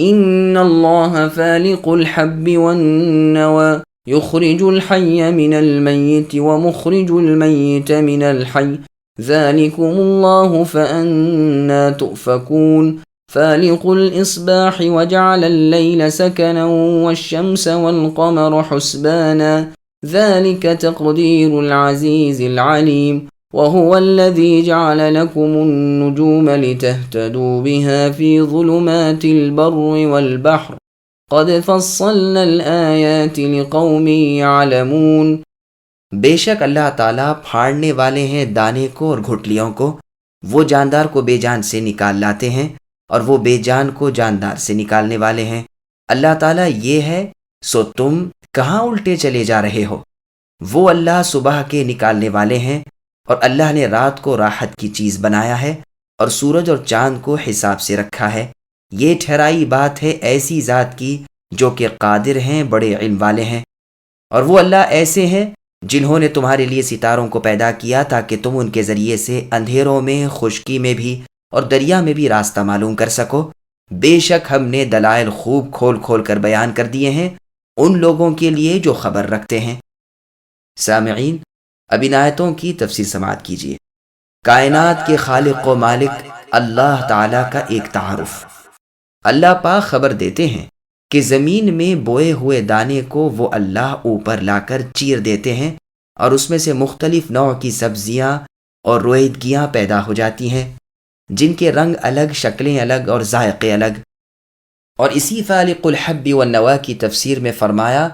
إن الله فالق الحب والنوى يخرج الحي من الميت ومخرج الميت من الحي ذلكم الله فأنى تؤفكون فالق الإصباح وجعل الليل سكنا والشمس والقمر حسبانا ذلك تقدير العزيز العليم وهو الذي جعل لكم النجوم لتهتدوا بها في ظلمات البر والبحر قد فصلنا الآيات لقوم يعلمون۔ بے شک اللہ تعالیٰ پھاڑنے والے ہیں دانے کو اور گھٹلیوں کو، وہ جاندار کو بے جان سے نکال لاتے ہیں اور وہ بے جان کو جاندار سے نکالنے والے ہیں۔ اللہ تعالیٰ یہ ہے، سو تم کہاں الٹے چلے جا رہے ہو؟ وہ اللہ صبح کے نکالنے والے ہیں، اور اللہ نے رات کو راحت کی چیز بنایا ہے اور سورج اور چاند کو حساب سے رکھا ہے۔ یہ ٹھہرائی بات ہے ایسی ذات کی جو کہ قادر ہیں، بڑے علم والے ہیں۔ اور وہ اللہ ایسے ہیں جنہوں نے تمہارے لیے ستاروں کو پیدا کیا تاکہ تم ان کے ذریعے سے اندھیروں میں، خشکی میں بھی اور دریا میں بھی راستہ معلوم کر سکو۔ بے شک ہم نے دلائل خوب کھول کھول کر بیان کر دیے ہیں ان لوگوں کے لیے جو خبر رکھتے ہیں۔ سامعین، اب ان آیتوں کی تفسیر سماعت کیجیے۔ کائنات کے خالق و مالک اللہ تعالیٰ کا ایک تعارف۔ اللہ پاک خبر دیتے ہیں کہ زمین میں بوئے ہوئے دانے کو وہ اللہ اوپر لا کر چیر دیتے ہیں اور اس میں سے مختلف نوع کی سبزیاں اور رویدگیاں پیدا ہو جاتی ہیں جن کے رنگ الگ، شکلیں الگ اور ذائقے الگ۔ اور اسی فالق الحب والنوى کی تفسیر میں فرمایا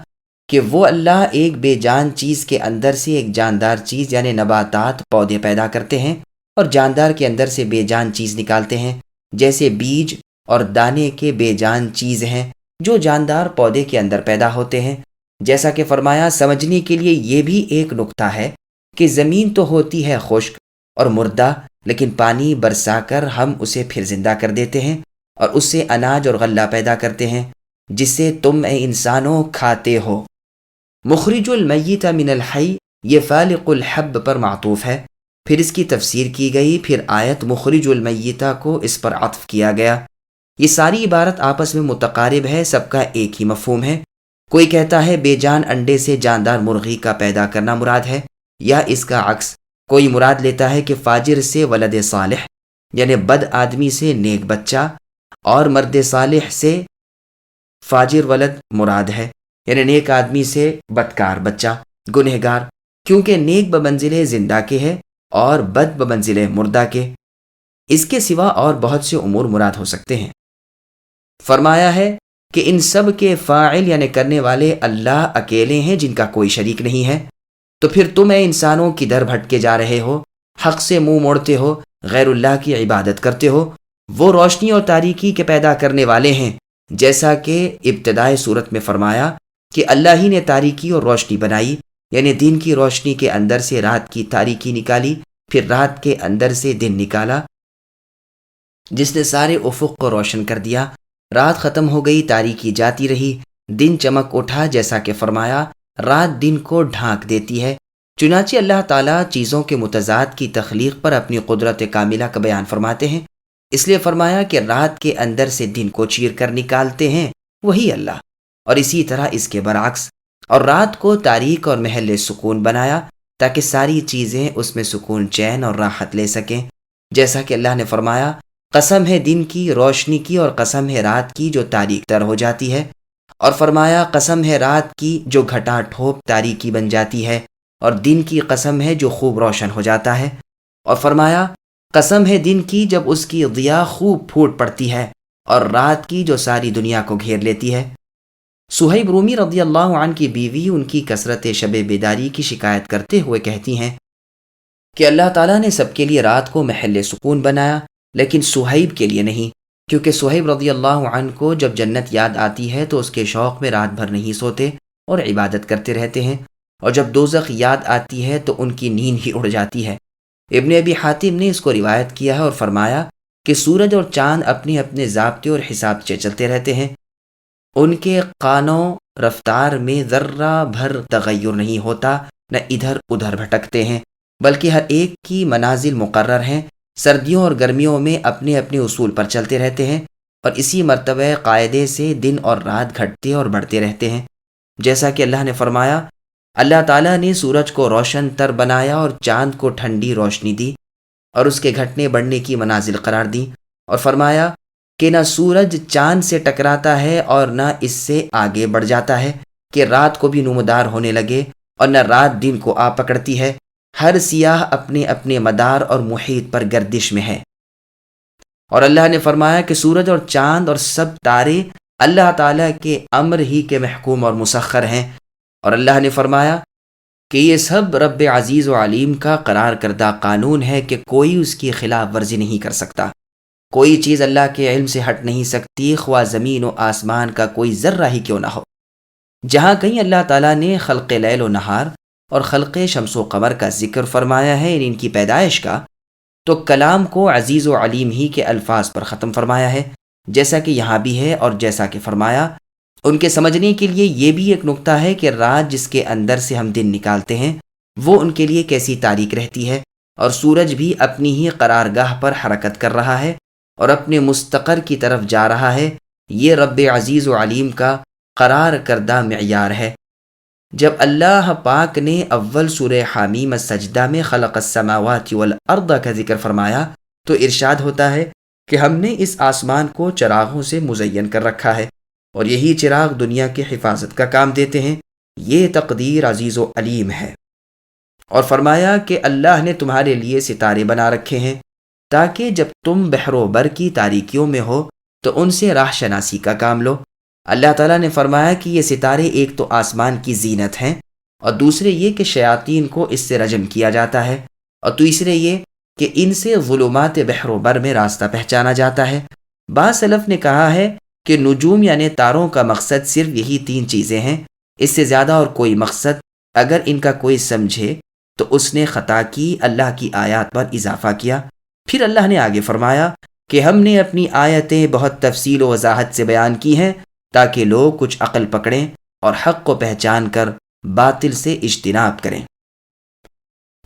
کہ وہ اللہ ایک بے جان چیز کے اندر سے ایک جاندار چیز یعنی نباتات، پودے پیدا کرتے ہیں اور جاندار کے اندر سے بے جان چیز نکالتے ہیں، جیسے بیج اور دانے کے بے جان چیز ہیں جو جاندار پودے کے اندر پیدا ہوتے ہیں۔ جیسا کہ فرمایا، سمجھنے کے لیے یہ بھی ایک نکتہ ہے کہ زمین تو ہوتی ہے خشک اور مردہ، لیکن پانی برسا کر ہم اسے پھر زندہ کر دیتے ہیں اور اس سے اناج اور غلہ پیدا کرتے ہیں جس سے تم اے انسانوں کھاتے ہو۔ مخرج المیت من الحی، یہ فالق الحب پر معطوف ہے، پھر اس کی تفسیر کی گئی، پھر آیت مخرج المیتہ کو اس پر عطف کیا گیا۔ یہ ساری عبارت آپس میں متقارب ہے، سب کا ایک ہی مفہوم ہے۔ کوئی کہتا ہے بے جان انڈے سے جاندار مرغی کا پیدا کرنا مراد ہے، یا اس کا عکس، کوئی مراد لیتا ہے کہ فاجر سے ولد صالح یعنی بد آدمی سے نیک بچہ، اور مرد صالح سے فاجر ولد مراد ہے، یعنی نیک آدمی سے بدکار بچہ، گنہگار، کیونکہ نیک بمنزل زندہ کے ہے اور بد بمنزل مردہ کے۔ اس کے سوا اور بہت سے امور مراد ہو سکتے ہیں۔ فرمایا ہے کہ ان سب کے فاعل یعنی کرنے والے اللہ اکیلے ہیں جن کا کوئی شریک نہیں ہے۔ تو پھر تم اے انسانوں کدھر بھٹکے جا رہے ہو، حق سے منہ موڑتے ہو، غیر اللہ کی عبادت کرتے ہو۔ وہ روشنی اور تاریکی کے پیدا کرنے والے ہیں، جیسا کہ ابتدائے صورت میں فرمایا کہ اللہ ہی نے تاریکی اور روشنی بنائی، یعنی دن کی روشنی کے اندر سے رات کی تاریکی نکالی، پھر رات کے اندر سے دن نکالا، جس نے سارے افق کو روشن کر دیا۔ رات ختم ہو گئی، تاریکی جاتی رہی، دن چمک اٹھا، جیسا کہ فرمایا رات دن کو ڈھانک دیتی ہے۔ چنانچہ اللہ تعالیٰ چیزوں کے متضاد کی تخلیق پر اپنی قدرت کاملہ کا بیان فرماتے ہیں، اس لیے فرمایا کہ رات کے اندر سے دن کو چیر کر نکالتے ہیں وہی اللہ، اور اسی طرح اس کے برعکس، اور رات کو تاریک اور محل سکون بنایا تاکہ ساری چیزیں اس میں سکون، چین اور راحت لے سکیں، جیسا کہ اللہ نے فرمایا قسم ہے دن کی روشنی کی اور قسم ہے رات کی جو تاریک تر ہو جاتی ہے، اور فرمایا قسم ہے رات کی جو گھٹا ٹھوپ تاریکی بن جاتی ہے، اور دن کی قسم ہے جو خوب روشن ہو جاتا ہے، اور فرمایا قسم ہے دن کی جب اس کی ضیاء خوب پھوٹ پڑتی ہے، اور رات کی جو ساری دنیا کو گھیر لیتی ہے۔ صہیب رومی رضی اللہ عنہ کی بیوی ان کی کثرت شب بیداری کی شکایت کرتے ہوئے کہتی ہیں کہ اللہ تعالیٰ نے سب کے لیے رات کو محل سکون بنایا، لیکن صہیب کے لیے نہیں، کیونکہ صہیب رضی اللہ عنہ کو جب جنت یاد آتی ہے تو اس کے شوق میں رات بھر نہیں سوتے اور عبادت کرتے رہتے ہیں، اور جب دوزخ یاد آتی ہے تو ان کی نیند ہی اڑ جاتی ہے۔ ابن ابی حاتم نے اس کو روایت کیا ہے اور فرمایا کہ سورج اور چاند اپنے اپنے ضابطے اور حساب سے چلتے رہتے ہیں، ان کے قانوں رفتار میں ذرہ بھر تغیر نہیں ہوتا، نہ ادھر ادھر بھٹکتے ہیں، بلکہ ہر ایک کی منازل مقرر ہیں، سردیوں اور گرمیوں میں اپنے اپنے اصول پر چلتے رہتے ہیں، اور اسی مرتبہ قاعدے سے دن اور رات گھٹتے اور بڑھتے رہتے ہیں، جیسا کہ اللہ نے فرمایا، اللہ تعالیٰ نے سورج کو روشن تر بنایا اور چاند کو ٹھنڈی روشنی دی اور اس کے گھٹنے بڑھنے کی منازل قرار دی، اور فرمایا کہ نہ سورج چاند سے ٹکراتا ہے اور نہ اس سے آگے بڑھ جاتا ہے کہ رات کو بھی نمودار ہونے لگے، اور نہ رات دن کو آ پکڑتی ہے، ہر سیاہ اپنے اپنے مدار اور محیط پر گردش میں ہے۔ اور اللہ نے فرمایا کہ سورج اور چاند اور سب تارے اللہ تعالیٰ کے امر ہی کے محکوم اور مسخر ہیں، اور اللہ نے فرمایا کہ یہ سب رب عزیز و علیم کا قرار کردہ قانون ہے کہ کوئی اس کی خلاف ورزی نہیں کر سکتا، کوئی چیز اللہ کے علم سے ہٹ نہیں سکتی، خواہ زمین و آسمان کا کوئی ذرہ ہی کیوں نہ ہو۔ جہاں کہیں اللہ تعالیٰ نے خلق لیل و نہار اور خلق شمس و قمر کا ذکر فرمایا ہے، ان کی پیدائش کا، تو کلام کو عزیز و علیم ہی کے الفاظ پر ختم فرمایا ہے، جیسا کہ یہاں بھی ہے، اور جیسا کہ فرمایا ان کے سمجھنے کے لیے یہ بھی ایک نکتہ ہے کہ رات جس کے اندر سے ہم دن نکالتے ہیں وہ ان کے لیے کیسی تاریک رہتی ہے، اور سورج بھی اپنی ہی قرارگاہ پر حرکت کر رہا ہے اور اپنے مستقر کی طرف جا رہا ہے۔ یہ رب عزیز و علیم کا قرار کردہ معیار ہے۔ جب اللہ پاک نے اول سورہ حامیم السجدہ میں خلق السماوات والارض کا ذکر فرمایا تو ارشاد ہوتا ہے کہ ہم نے اس آسمان کو چراغوں سے مزین کر رکھا ہے، اور یہی چراغ دنیا کی حفاظت کا کام دیتے ہیں، یہ تقدیر عزیز و علیم ہے۔ اور فرمایا کہ اللہ نے تمہارے لیے ستارے بنا رکھے ہیں تاکہ جب تم بحر و بر کی تاریکیوں میں ہو تو ان سے راہ شناسی کا کام لو۔ اللہ تعالیٰ نے فرمایا کہ یہ ستارے ایک تو آسمان کی زینت ہیں، اور دوسرے یہ کہ شیاطین کو اس سے رجم کیا جاتا ہے، اور تیسرے یہ کہ ان سے ظلمات بحر و بر میں راستہ پہچانا جاتا ہے۔ بعض سلف نے کہا ہے کہ نجوم یعنی تاروں کا مقصد صرف یہی 3 چیزیں ہیں، اس سے زیادہ اور کوئی مقصد اگر ان کا کوئی سمجھے تو اس نے خطا کی، اللہ کی آیات پر اضافہ کیا۔ پھر اللہ نے آگے فرمایا کہ ہم نے اپنی آیتیں بہت تفصیل و وضاحت سے بیان کی ہیں تاکہ لوگ کچھ عقل پکڑیں اور حق کو پہچان کر باطل سے اجتناب کریں۔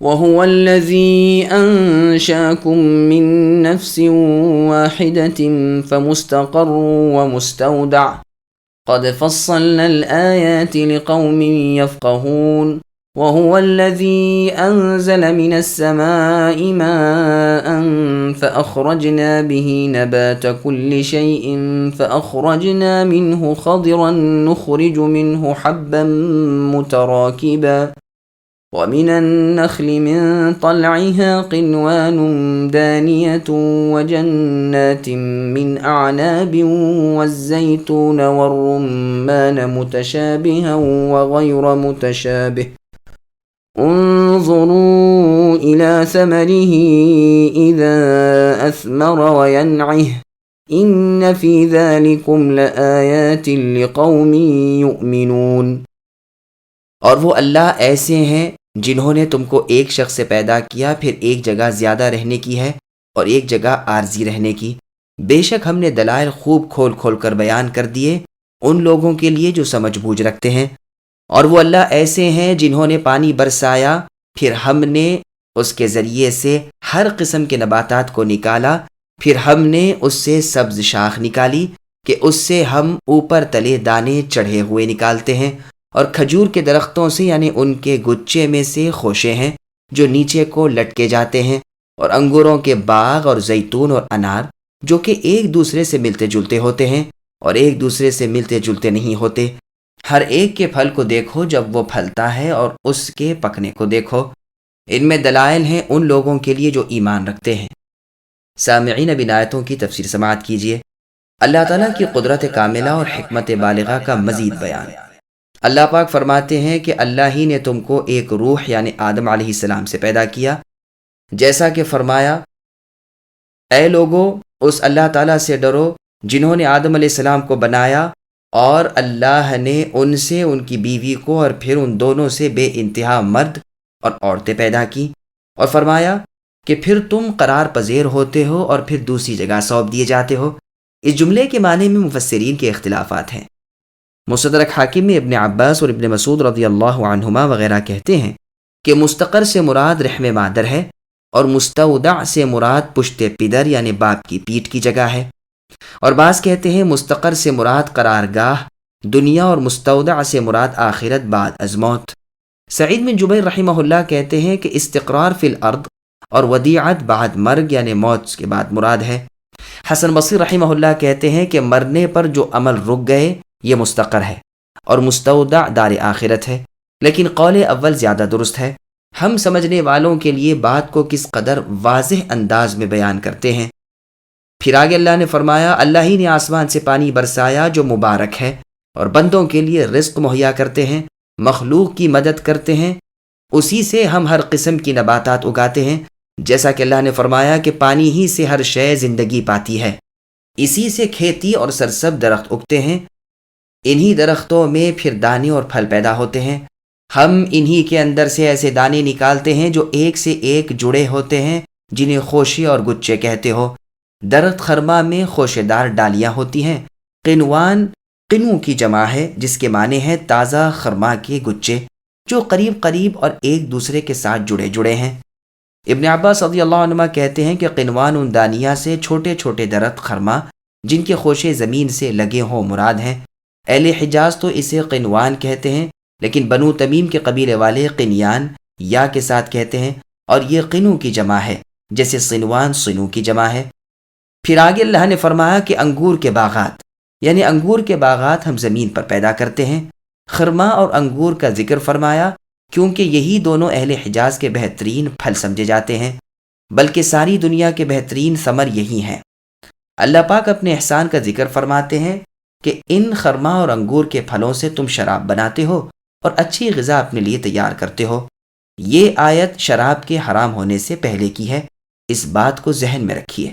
وَهُوَ الَّذِي أَنشَأَكُم مِّن نَّفْسٍ وَاحِدَةٍ فَمُسْتَقَرٌّ وَمُسْتَوْدَعٌ قَدْ فَصَّلْنَا الْآيَاتِ لِقَوْمٍ يَفْقَهُونَ وَهُوَ الَّذِي أَنزَلَ مِنَ السَّمَاءِ مَاءً فَأَخْرَجْنَا بِهِ نَبَاتَ كُلِّ شَيْءٍ فَأَخْرَجْنَا مِنْهُ خَضِرًا نُخْرِجُ مِنْهُ حَبًّا مُتَرَاكِبًا وَمِنَ النَّخْلِ مِنْ طَلْعِهَا قِنْوَانٌ دَانِيَةٌ وَجَنَّاتٍ مِنْ أَعْنَابٍ وَالزَّيْتُونَ وَالرُّمَّانَ مُتَشَابِهًا وَغَيْرَ مُتَشَابِهٍ انظروا إلى ثمره إذا أثمر وينعه إن في ذلكم لآيات لقوم يؤمنون۔ اور وہ اللہ ایسے ہیں جنہوں نے تم کو ایک شخص سے پیدا کیا، پھر ایک جگہ زیادہ رہنے کی ہے اور ایک جگہ عارضی رہنے کی۔ بے شک ہم نے دلائل خوب کھول کھول کر بیان کر دیے ان لوگوں کے لیے جو سمجھ بوجھ رکھتے ہیں۔ اور وہ اللہ ایسے ہیں جنہوں نے پانی برسایا، پھر ہم نے اس کے ذریعے سے ہر قسم کے نباتات کو نکالا، پھر ہم نے اس سے سبز شاخ نکالی کہ اس سے ہم اوپر تلے دانے چڑھے ہوئے نکالتے ہیں، اور کھجور کے درختوں سے یعنی ان کے گچے میں سے خوشے ہیں جو نیچے کو لٹکے جاتے ہیں، اور انگوروں کے باغ اور زیتون اور انار جو کہ ایک دوسرے سے ملتے جلتے ہوتے ہیں اور ایک دوسرے سے ملتے جلتے نہیں ہوتے۔ ہر ایک کے پھل کو دیکھو جب وہ پھلتا ہے اور اس کے پکنے کو دیکھو، ان میں دلائل ہیں ان لوگوں کے لیے جو ایمان رکھتے ہیں۔ سامعین، اب ان آیتوں کی تفسیر سماعت کیجیے۔ اللہ تعالیٰ کی قدرت کاملہ اور حکمت بالغہ کا مزید بیان۔ اللہ پاک فرماتے ہیں کہ اللہ ہی نے تم کو ایک روح یعنی آدم علیہ السلام سے پیدا کیا، جیسا کہ فرمایا، اے لوگو اس اللہ تعالیٰ سے ڈرو جنہوں نے آدم علیہ السلام کو بنایا، اور اللہ نے ان سے ان کی بیوی کو اور پھر ان دونوں سے بے انتہا مرد اور عورتیں پیدا کی، اور فرمایا کہ پھر تم قرار پذیر ہوتے ہو اور پھر دوسری جگہ سونپ دیے جاتے ہو۔ اس جملے کے معنی میں مفسرین کے اختلافات ہیں۔ مستدرک حاکم میں ابن عباس اور ابن مسعود رضی اللہ عنہما وغیرہ کہتے ہیں کہ مستقر سے مراد رحم مادر ہے، اور مستودع سے مراد پشت پدر یعنی باپ کی پیٹھ کی جگہ ہے۔ اور بعض کہتے ہیں مستقر سے مراد قرارگاہ دنیا اور مستودع سے مراد آخرت بعد از موت۔ سعید بن جبیر رحمہ اللہ کہتے ہیں کہ استقرار فی الارض اور ودیعت بعد مرگ یعنی موت کے بعد مراد ہے۔ حسن بصری رحمہ اللہ کہتے ہیں کہ مرنے پر جو عمل رک گئے یہ مستقر ہے اور مستودع دار آخرت ہے، لیکن قول اول زیادہ درست ہے۔ ہم سمجھنے والوں کے لیے بات کو کس قدر واضح انداز میں بیان کرتے ہیں۔ پھر آگے اللہ نے فرمایا، اللہ ہی نے آسمان سے پانی برسایا جو مبارک ہے اور بندوں کے لیے رزق مہیا کرتے ہیں، مخلوق کی مدد کرتے ہیں، اسی سے ہم ہر قسم کی نباتات اگاتے ہیں، جیسا کہ اللہ نے فرمایا کہ پانی ہی سے ہر شے زندگی پاتی ہے، اسی سے کھیتی اور سرسبز درخت اگتے ہیں، انہی درختوں میں پھر دانے اور پھل پیدا ہوتے ہیں، ہم انہی کے اندر سے ایسے دانے نکالتے ہیں جو ایک سے ایک جڑے ہوتے ہیں، جنہیں خوشے اور گچے کہتے ہو۔ درخت خرما میں خوشے دار ڈالیاں ہوتی ہیں۔ قنوان قنو کی جمع ہے جس کے معنی ہے تازہ خرما کے گچے جو قریب قریب اور ایک دوسرے کے ساتھ جڑے ہیں۔ ابن عباس رضی اللہ عنہ کہتے ہیں کہ قنوان ان دانیہ سے چھوٹے چھوٹے درخت خرما جن کے خوشے زمین سے لگے ہوں مراد ہیں۔ اہل حجاز تو اسے قنوان کہتے ہیں، لیکن بنو تمیم کے قبیلے والے قنیان یا کے ساتھ کہتے ہیں، اور یہ قنو کی جمع ہے جیسے صنوان صنو کی جمع ہے۔ پھر آگے اللہ نے فرمایا کہ انگور کے باغات یعنی انگور کے باغات ہم زمین پر پیدا کرتے ہیں۔ خرما اور انگور کا ذکر فرمایا کیونکہ یہی دونوں اہل حجاز کے بہترین پھل سمجھے جاتے ہیں، بلکہ ساری دنیا کے بہترین ثمر یہی ہیں۔ اللہ پاک اپنے احسان کا ذکر فرماتے ہیں کہ ان خرما اور انگور کے پھلوں سے تم شراب بناتے ہو اور اچھی غذا اپنے لیے تیار کرتے ہو۔ یہ آیت شراب کے حرام ہونے سے پہلے کی ہے، اس بات کو ذہن میں رکھیے۔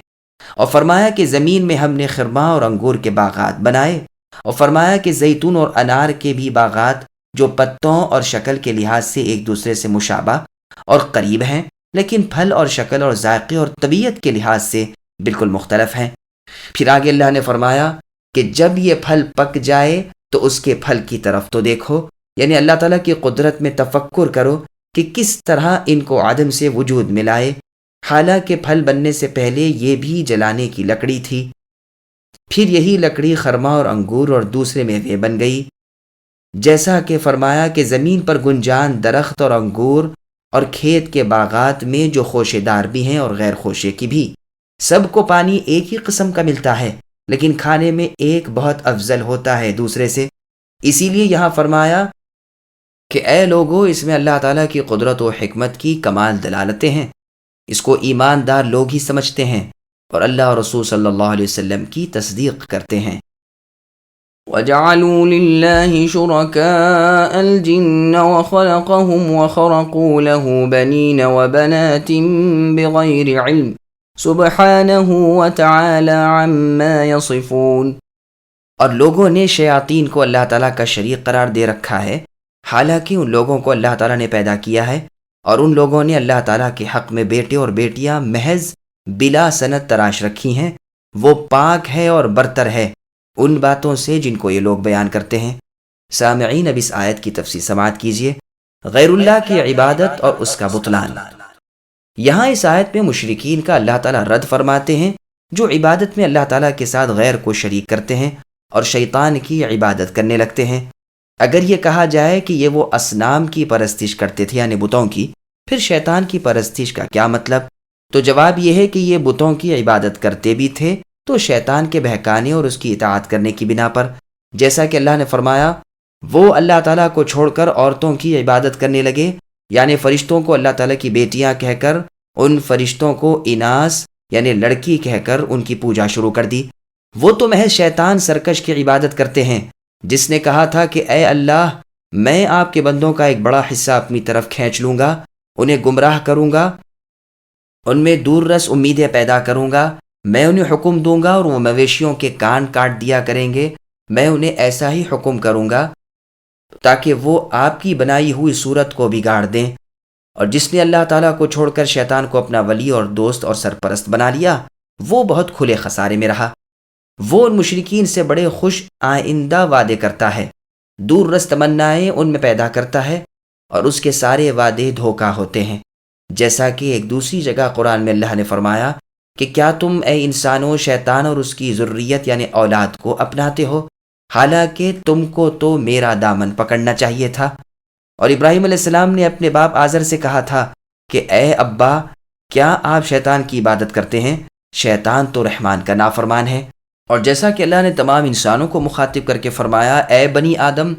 اور فرمایا کہ زمین میں ہم نے خرما اور انگور کے باغات بنائے، اور فرمایا کہ زیتون اور انار کے بھی باغات جو پتوں اور شکل کے لحاظ سے ایک دوسرے سے مشابہ اور قریب ہیں، لیکن پھل اور شکل اور ذائقے اور طبیعت کے لحاظ سے بالکل مختلف ہیں۔ پھر آگے اللہ نے فرمایا کہ جب یہ پھل پک جائے تو اس کے پھل کی طرف تو دیکھو، یعنی اللہ تعالیٰ کی قدرت میں تفکر کرو کہ کس طرح ان کو عدم سے وجود میں لائے، حالانکہ پھل بننے سے پہلے یہ بھی جلانے کی لکڑی تھی، پھر یہی لکڑی خرما اور انگور اور دوسرے میوے بن گئی۔ جیسا کہ فرمایا کہ زمین پر گنجان درخت اور انگور اور کھیت کے باغات میں جو خوشے دار بھی ہیں اور غیر خوشے کی بھی، سب کو پانی ایک ہی قسم کا ملتا ہے، لیکن کھانے میں ایک بہت افضل ہوتا ہے دوسرے سے۔ اسی لیے یہاں فرمایا کہ اے لوگو، اس میں اللہ تعالیٰ کی قدرت و حکمت کی کمال دلالتیں ہیں، اس کو ایماندار لوگ ہی سمجھتے ہیں اور اللہ اور رسول صلی اللہ علیہ وسلم کی تصدیق کرتے ہیں۔ وَجَعَلُوا لِلَّهِ شُرَكَاءَ الْجِنَّ وَخَلَقَهُمْ وَخَرَقُوا لَهُ بَنِينَ وَبَنَاتٍ بِغَيْرِ عِلْمٍ سُبْحَانَهُ وَتَعَالَى عَمَّا يَصِفُونَ۔ اور لوگوں نے شیاطین کو اللہ تعالیٰ کا شریک قرار دے رکھا ہے، حالانکہ ان لوگوں کو اللہ تعالیٰ نے پیدا کیا ہے، اور ان لوگوں نے اللہ تعالیٰ کے حق میں بیٹے اور بیٹیاں محض بلا سند تراش رکھی ہیں۔ وہ پاک ہے اور برتر ہے ان باتوں سے جن کو یہ لوگ بیان کرتے ہیں۔ سامعین، اب اس آیت کی تفسیر سماعت کیجیے۔ غیر اللہ کی عبادت اور اس کا بطلان۔ یہاں اس آیت میں مشرکین کا اللہ تعالیٰ رد فرماتے ہیں جو عبادت میں اللہ تعالیٰ کے ساتھ غیر کو شریک کرتے ہیں اور شیطان کی عبادت کرنے لگتے ہیں۔ اگر یہ کہا جائے کہ یہ وہ اصنام کی پرستش کرتے تھے یعنی بتوں کی، پھر شیطان کی پرستش کا کیا مطلب؟ تو جواب یہ ہے کہ یہ بتوں کی عبادت کرتے بھی تھے تو شیطان کے بہکانے اور اس کی اطاعت کرنے کی بنا پر، جیسا کہ اللہ نے فرمایا وہ اللہ تعالیٰ کو چھوڑ کر عورتوں کی عبادت کرنے لگے، یعنی فرشتوں کو اللہ تعالیٰ کی بیٹیاں کہہ کر ان فرشتوں کو اناس یعنی لڑکی کہہ کر ان کی پوجا شروع کر دی۔ وہ تو محض شیطان سرکش کی عبادت کرتے ہیں جس نے کہا تھا کہ اے اللہ، میں آپ کے بندوں کا ایک بڑا حصہ اپنی طرف کھینچ لوں گا، انہیں گمراہ کروں گا، ان میں دور رس امیدیں پیدا کروں گا، میں انہیں حکم دوں گا اور وہ مویشیوں کے کان کاٹ دیا کریں گے، میں انہیں ایسا ہی حکم کروں گا تاکہ وہ آپ کی بنائی ہوئی صورت کو بگاڑ دیں۔ اور جس نے اللہ تعالیٰ کو چھوڑ کر شیطان کو اپنا ولی اور دوست اور سرپرست بنا لیا، وہ بہت کھلے خسارے میں رہا۔ وہ ان مشرکین سے بڑے خوش آئندہ وعدے کرتا ہے، دور رس تمنائیں ان میں پیدا کرتا ہے، اور اس کے سارے وعدے دھوکہ ہوتے ہیں، جیسا کہ ایک دوسری جگہ قرآن میں اللہ نے فرمایا کہ کیا تم اے انسانوں شیطان اور اس کی ذریت یعنی اولاد کو اپناتے ہو، حالانکہ تم کو تو میرا دامن پکڑنا چاہیے تھا۔ اور ابراہیم علیہ السلام نے اپنے باپ آزر سے کہا تھا کہ اے ابا، کیا آپ شیطان کی عبادت کرتے ہیں؟ شیطان تو رحمان کا نافرمان ہے۔ اور جیسا کہ اللہ نے تمام انسانوں کو مخاطب کر کے فرمایا، اے بنی آدم،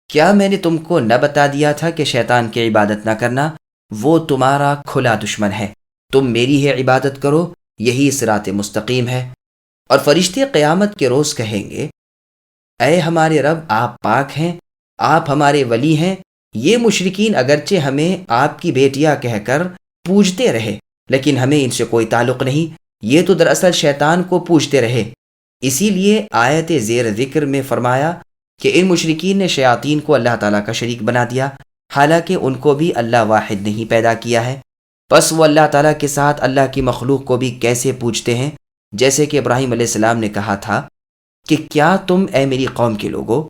کیا میں نے تم کو نہ بتا دیا تھا کہ شیطان کی عبادت نہ کرنا؟ وہ تمہارا کھلا دشمن ہے، تم میری ہی عبادت کرو، یہی صراط مستقیم ہے۔ اور فرشتے قیامت کے روز کہیں گے، اے ہمارے رب، آپ پاک ہیں، آپ ہمارے ولی ہیں۔ یہ مشرکین اگرچہ ہمیں آپ کی بیٹیاں کہہ کر پوجتے رہے، لیکن ہمیں ان سے کوئی تعلق نہیں، یہ تو دراصل شیطان کو پوجتے رہے۔ اسی لیے آیت زیر ذکر میں فرمایا کہ ان مشرکین نے شیاطین کو اللہ تعالیٰ کا شریک بنا دیا، حالانکہ ان کو بھی اللہ واحد نہیں پیدا کیا ہے۔ بس وہ اللہ تعالیٰ کے ساتھ اللہ کی مخلوق کو بھی کیسے پوجتے ہیں، جیسے کہ ابراہیم علیہ السلام نے کہا تھا کہ کیا تم اے میری قوم کے لوگوں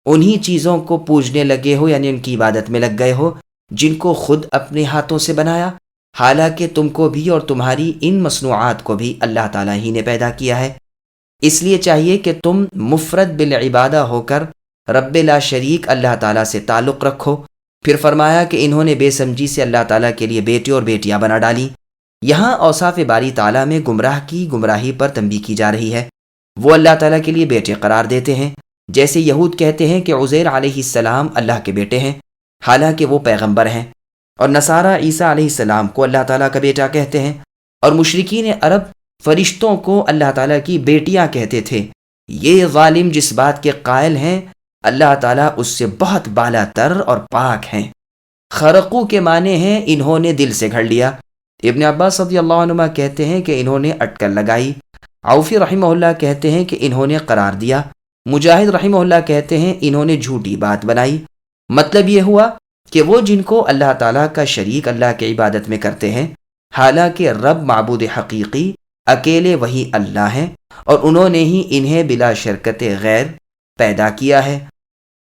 انہی چیزوں کو پوجنے لگے ہو، یعنی ان کی عبادت میں لگ گئے ہو جن کو خود اپنے ہاتھوں سے بنایا، حالانکہ تم کو بھی اور تمہاری ان مصنوعات کو بھی اللہ تعالیٰ ہی نے پیدا کیا ہے۔ اس لیے چاہیے کہ تم مفرد بالعبادہ ہو کر رب لا شریک اللہ تعالیٰ سے تعلق رکھو۔ پھر فرمایا کہ انہوں نے بے سمجھی سے اللہ تعالیٰ کے لیے بیٹے اور بیٹیاں بنا ڈالی۔ یہاں اوصاف باری تعالیٰ میں گمراہ کی گمراہی پر تنبیہ کی جا رہی ہے۔ وہ اللہ تعالیٰ کے لیے بیٹے قرار دیتے ہیں، جیسے یہود کہتے ہیں کہ عزیر علیہ السلام اللہ کے بیٹے ہیں، حالانکہ وہ پیغمبر ہیں، اور نصارہ عیسیٰ علیہ السلام کو اللہ تعالیٰ کا بیٹا کہتے ہیں، اور مشرکین عرب فرشتوں کو اللہ تعالیٰ کی بیٹیاں کہتے تھے۔ یہ ظالم جس بات کے قائل ہیں اللہ تعالیٰ اس سے بہت بالا تر اور پاک ہیں۔ خرقو کے معنی ہیں انہوں نے دل سے گھڑ لیا۔ ابن عباس رضی اللہ عنہما کہتے ہیں کہ انہوں نے اٹکل لگائی۔ عوفی رحمہ اللہ کہتے ہیں کہ انہوں نے قرار دیا۔ مجاہد رحمہ اللہ کہتے ہیں انہوں نے جھوٹی بات بنائی۔ مطلب یہ ہوا کہ وہ جن کو اللہ تعالیٰ کا شریک اللہ کی عبادت میں کرتے ہیں، حالانکہ رب معبود حقیقی اکیلے وہی اللہ ہیں، اور انہوں نے ہی انہیں بلا شرکت غیر پیدا کیا ہے۔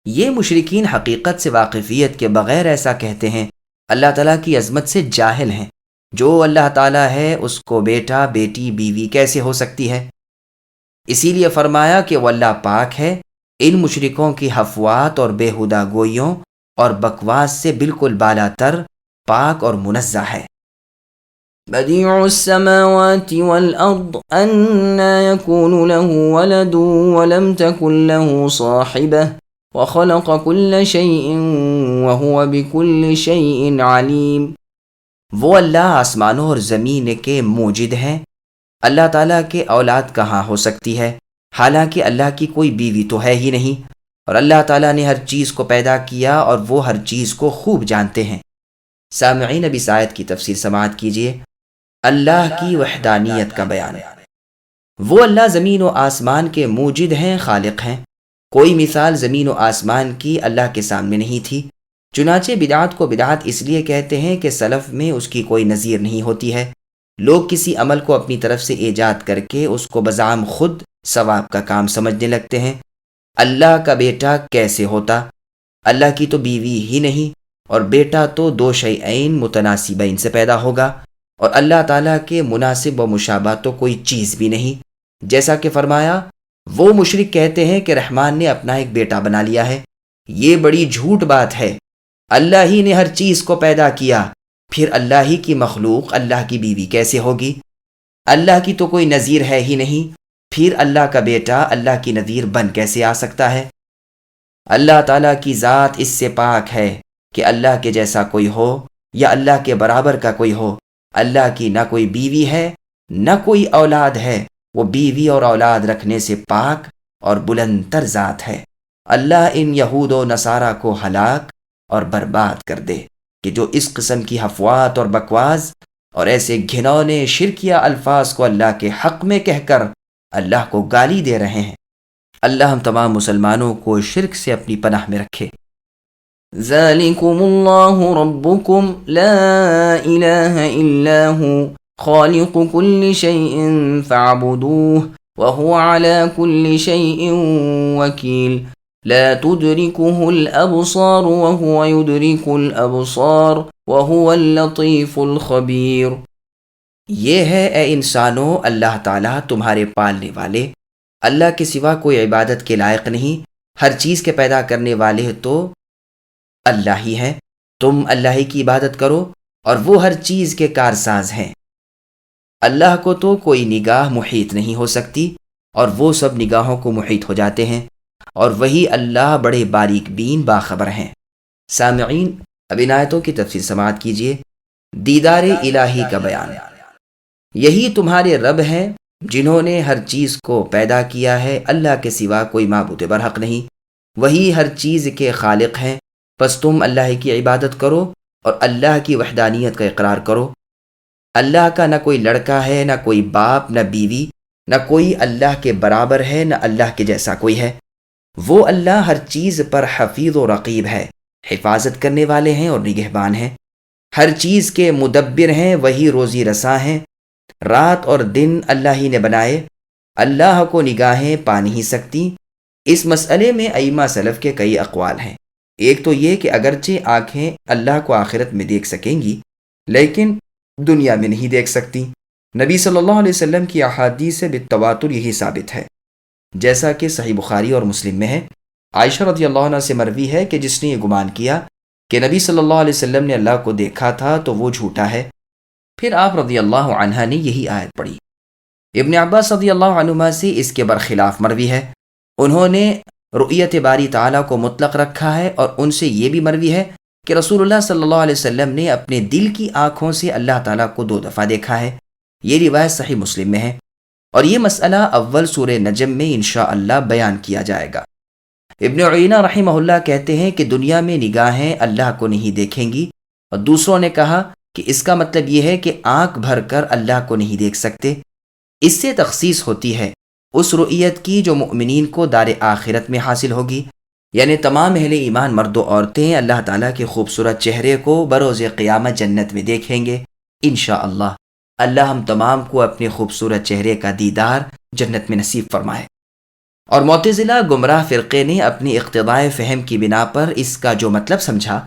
یہ مشرکین حقیقت سے واقفیت کے بغیر ایسا کہتے ہیں، اللہ تعالیٰ کی عظمت سے جاہل ہیں۔ جو اللہ تعالیٰ ہے اس کو بیٹا، بیٹی، بیوی کیسے ہو سکتی ہے؟ اسی لیے فرمایا کہ وہ اللہ پاک ہے، ان مشرکوں کی حفوات اور بےہودہ گوئیوں اور بکواس سے بالکل بالا تر، پاک اور منزہ ہے۔ بديع السماوات والأرض أنى يكون له ولد ولم تكن له صاحبة وخلق كل شيء وهو بكل شيء عليم۔ وہ اللہ آسمانوں اور زمین کے موجد ہیں، اللہ تعالیٰ کے اولاد کہاں ہو سکتی ہے، حالانکہ اللہ کی کوئی بیوی تو ہے ہی نہیں، اور اللہ تعالیٰ نے ہر چیز کو پیدا کیا اور وہ ہر چیز کو خوب جانتے ہیں۔ سامعین، اب اس آیت کی تفسیر سماعت کیجیے۔ اللہ کی وحدانیت کا بیان۔ وہ اللہ زمین و آسمان کے موجد ہیں، خالق ہیں۔ کوئی مثال زمین و آسمان کی اللہ کے سامنے نہیں تھی۔ چنانچہ بدعت کو بدعت اس لیے کہتے ہیں کہ سلف میں اس کی کوئی نظیر نہیں ہوتی ہے۔ لوگ کسی عمل کو اپنی طرف سے ایجاد کر کے اس کو بزعم خود ثواب کا کام سمجھنے لگتے ہیں۔ اللہ کا بیٹا کیسے ہوتا؟ اللہ کی تو بیوی ہی نہیں، اور بیٹا تو دو شیئین متناسبین سے پیدا ہوگا، اور اللہ تعالیٰ کے مناسب و مشابہ تو کوئی چیز بھی نہیں۔ جیسا کہ فرمایا، وہ مشرک کہتے ہیں کہ رحمان نے اپنا ایک بیٹا بنا لیا ہے۔ یہ بڑی جھوٹ بات ہے۔ اللہ ہی نے ہر چیز کو پیدا کیا، پھر اللہ ہی کی مخلوق اللہ کی بیوی کیسے ہوگی؟ اللہ کی تو کوئی نظیر ہے ہی نہیں، پھر اللہ کا بیٹا اللہ کی نظیر بن کیسے آ سکتا ہے؟ اللہ تعالیٰ کی ذات اس سے پاک ہے کہ اللہ کے جیسا کوئی ہو یا اللہ کے برابر کا کوئی ہو۔ اللہ کی نہ کوئی بیوی ہے نہ کوئی اولاد ہے، وہ بیوی اور اولاد رکھنے سے پاک اور بلند تر ذات ہے۔ اللہ ان یہود و نصارہ کو ہلاک اور برباد کر دے کہ جو اس قسم کی حفوات اور بکواس اور ایسے گھنونے شرکیہ الفاظ کو اللہ کے حق میں کہہ کر اللہ کو گالی دے رہے ہیں۔ اللہ ہم تمام مسلمانوں کو شرک سے اپنی پناہ میں رکھے۔ ذلكم الله ربكم لا إله إلا هو خالق كل شيء فاعبدوه وهو على كل شيء وكيل لا تدركه الأبصار وهو يدرك الأبصار وهو اللطيف الخبير۔ یہ ہے اے انسانوں اللہ تعالیٰ تمہارے پالنے والے، اللہ کے سوا کوئی عبادت کے لائق نہیں، ہر چیز کے پیدا کرنے والے تو اللہ ہی ہیں، تم اللہ ہی کی عبادت کرو اور وہ ہر چیز کے کارساز ہیں۔ اللہ کو تو کوئی نگاہ محیط نہیں ہو سکتی اور وہ سب نگاہوں کو محیط ہو جاتے ہیں، اور وہی اللہ بڑے باریک بین باخبر ہیں۔ سامعین، اب ان آیتوں کی تفسیر سماعت کیجیے۔ دیدار الہی کا بیان۔ یہی تمہارے رب ہیں جنہوں نے ہر چیز کو پیدا کیا ہے، اللہ کے سوا کوئی معبود برحق نہیں، وہی ہر چیز کے خالق ہیں، پس تم اللہ کی عبادت کرو اور اللہ کی وحدانیت کا اقرار کرو۔ اللہ کا نہ کوئی لڑکا ہے، نہ کوئی باپ، نہ بیوی، نہ کوئی اللہ کے برابر ہے، نہ اللہ کے جیسا کوئی ہے۔ وہ اللہ ہر چیز پر حفیظ و رقیب ہے، حفاظت کرنے والے ہیں اور نگہبان ہیں، ہر چیز کے مدبر ہیں، وہی روزی رساں ہیں۔ رات اور دن اللہ ہی نے بنائے، اللہ کو نگاہیں پا نہیں سکتی۔ اس مسئلے میں ائمہ سلف کے کئی اقوال ہیں۔ ایک تو یہ کہ اگرچہ آنکھیں اللہ کو آخرت میں دیکھ سکیں گی لیکن دنیا میں نہیں دیکھ سکتی۔ نبی صلی اللہ علیہ وسلم کی احادیث سے بالتواتر یہی ثابت ہے، جیسا کہ صحیح بخاری اور مسلم میں ہے۔ عائشہ رضی اللہ عنہ سے مروی ہے کہ جس نے یہ گمان کیا کہ نبی صلی اللہ علیہ وسلم نے اللہ کو دیکھا تھا تو وہ جھوٹا ہے۔ پھر آپ رضی اللہ عنہ نے یہی آیت پڑھی۔ ابن عباس رضی اللہ عنہما سے اس کے برخلاف مروی ہے، انہوں نے رؤیت باری تعالیٰ کو مطلق رکھا ہے، اور ان سے یہ بھی مروی ہے کہ رسول اللہ صلی اللہ علیہ وسلم نے اپنے دل کی آنکھوں سے اللہ تعالیٰ کو 2 دفعہ دیکھا ہے۔ یہ روایت صحیح مسلم میں ہے، اور یہ مسئلہ اول سورہ نجم میں انشاءاللہ بیان کیا جائے گا۔ ابن عینہ رحمہ اللہ کہتے ہیں کہ دنیا میں نگاہیں اللہ کو نہیں دیکھیں گی، اور دوسروں نے کہا کہ اس کا مطلب یہ ہے کہ آنکھ بھر کر اللہ کو نہیں دیکھ سکتے۔ اس سے تخصیص ہوتی ہے اس رؤیت کی جو مؤمنین کو دار آخرت میں حاصل ہوگی، یعنی تمام اہل ایمان مرد و عورتیں اللہ تعالیٰ کے خوبصورت چہرے کو بروز قیامت جنت میں دیکھیں گے انشاءاللہ۔ اللہ ہم تمام کو اپنے خوبصورت چہرے کا دیدار جنت میں نصیب فرمائے۔ اور معتزلہ گمراہ فرقے نے اپنی اقتضاء فہم کی بنا پر اس کا جو مطلب سمجھا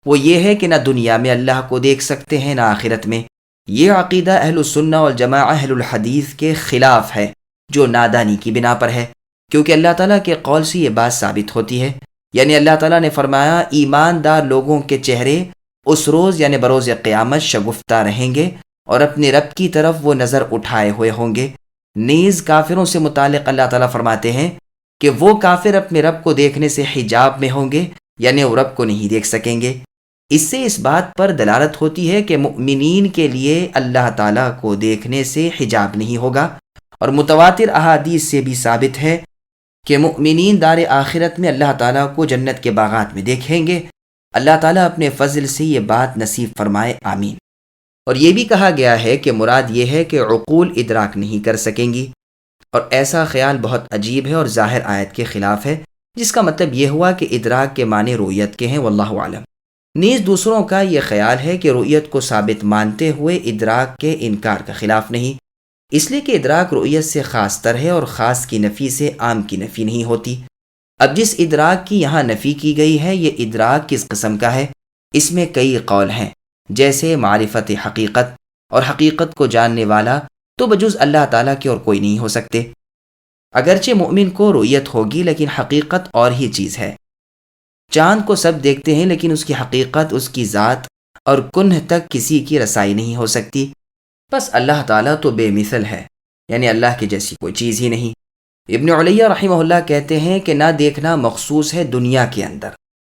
وہ یہ ہے کہ نہ دنیا میں اللہ کو دیکھ سکتے ہیں نہ آخرت میں۔ یہ عقیدہ اہل السنہ والجماعہ اہل الحدیث کے خلاف ہے، جو نادانی کی بنا پر ہے، کیونکہ اللہ تعالیٰ کے قول سے یہ بات ثابت ہوتی ہے، یعنی اللہ تعالیٰ نے فرمایا ایماندار لوگوں کے چہرے اس روز یعنی بروز قیامت شگفتہ رہیں گے اور اپنے رب کی طرف وہ نظر اٹھائے ہوئے ہوں گے۔ نیز کافروں سے متعلق اللہ تعالیٰ فرماتے ہیں کہ وہ کافر اپنے رب کو دیکھنے سے حجاب میں ہوں گے، یعنی وہ رب کو نہیں دیکھ سکیں گے۔ اس سے اس بات پر دلالت ہوتی ہے کہ مؤمنین کے لیے اللہ تعالیٰ کو دیکھنے سے حجاب نہیں ہوگا، اور متواتر احادیث سے بھی ثابت ہے کہ مؤمنین دار آخرت میں اللہ تعالیٰ کو جنت کے باغات میں دیکھیں گے۔ اللہ تعالیٰ اپنے فضل سے یہ بات نصیب فرمائے، آمین۔ اور یہ بھی کہا گیا ہے کہ مراد یہ ہے کہ عقول ادراک نہیں کر سکیں گی، اور ایسا خیال بہت عجیب ہے اور ظاہر آیت کے خلاف ہے، جس کا مطلب یہ ہوا کہ ادراک کے معنی رؤیت کے ہیں، واللہ عالم۔ نیز دوسروں کا یہ خیال ہے کہ رؤیت کو ثابت مانتے ہوئے ادراک کے انکار کا خلاف نہیں، اس لیے کہ ادراک رؤیت سے خاص تر ہے اور خاص کی نفی سے عام کی نفی نہیں ہوتی۔ اب جس ادراک کی یہاں نفی کی گئی ہے یہ ادراک کس قسم کا ہے، اس میں کئی قول ہیں، جیسے معرفت حقیقت، اور حقیقت کو جاننے والا تو بجز اللہ تعالیٰ کے اور کوئی نہیں ہو سکتے۔ اگرچہ مومن کو رؤیت ہوگی لیکن حقیقت اور ہی چیز ہے۔ چاند کو سب دیکھتے ہیں لیکن اس کی حقیقت، اس کی ذات اور کنہ تک کسی کی رسائی نہیں ہو سکتی۔ بس اللہ تعالیٰ تو بے مثل ہے، یعنی اللہ کی جیسی کوئی چیز ہی نہیں۔ ابن علیہ رحمہ اللہ کہتے ہیں کہ نہ دیکھنا مخصوص ہے دنیا کے اندر،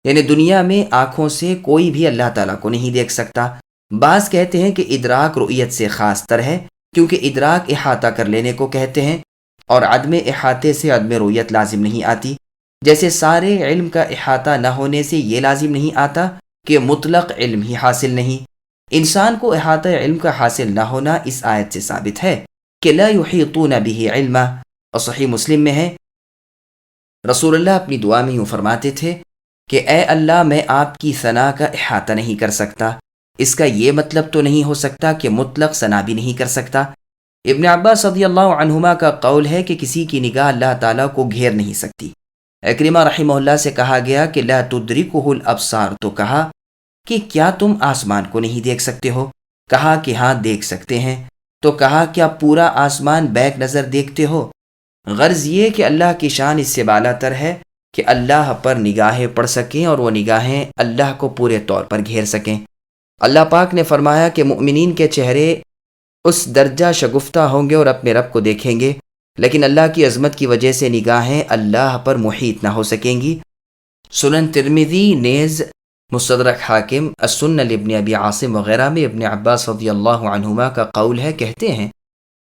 یعنی دنیا میں آنکھوں سے کوئی بھی اللہ تعالیٰ کو نہیں دیکھ سکتا۔ بعض کہتے ہیں کہ ادراک رؤیت سے خاص تر ہے، کیونکہ ادراک احاطہ کر لینے کو کہتے ہیں، اور عدم احاطے سے عدم رؤیت لازم نہیں آتی، جیسے سارے علم کا احاطہ نہ ہونے سے یہ لازم نہیں آتا کہ مطلق علم ہی حاصل نہیں۔ انسان کو احاطہ علم کا حاصل نہ ہونا اس آیت سے ثابت ہے کہ لا یحیطون بہ علما، اور صحیح مسلم میں ہے رسول اللہ اپنی دعا میں یوں فرماتے تھے کہ اے اللہ میں آپ کی ثنا کا احاطہ نہیں کر سکتا۔ اس کا یہ مطلب تو نہیں ہو سکتا کہ مطلق ثنا بھی نہیں کر سکتا۔ ابن عباس رضی اللہ عنہما کا قول ہے کہ کسی کی نگاہ اللہ تعالیٰ کو گھیر نہیں سکتی۔ اکرمہ رحمہ اللہ سے کہا گیا کہ لا تدرکہ الابصار، تو کہا کہ کیا تم آسمان کو نہیں دیکھ سکتے ہو؟ کہا کہ ہاں دیکھ سکتے ہیں۔ تو کہا کیا پورا آسمان بیک نظر دیکھتے ہو؟ غرض یہ کہ اللہ کی شان اس سے بالا تر ہے کہ اللہ پر نگاہیں پڑ سکیں اور وہ نگاہیں اللہ کو پورے طور پر گھیر سکیں۔ اللہ پاک نے فرمایا کہ مؤمنین کے چہرے اس درجہ شگفتہ ہوں گے اور اپنے رب کو دیکھیں گے، لیکن اللہ کی عظمت کی وجہ سے نگاہیں اللہ پر محیط نہ ہو سکیں گی۔ سنن ترمذی نیز مستدرک حاکم السنن لابن ابی عاصم وغیرہ میں ابن عباس رضی اللہ عنہما کا قول ہے، کہتے ہیں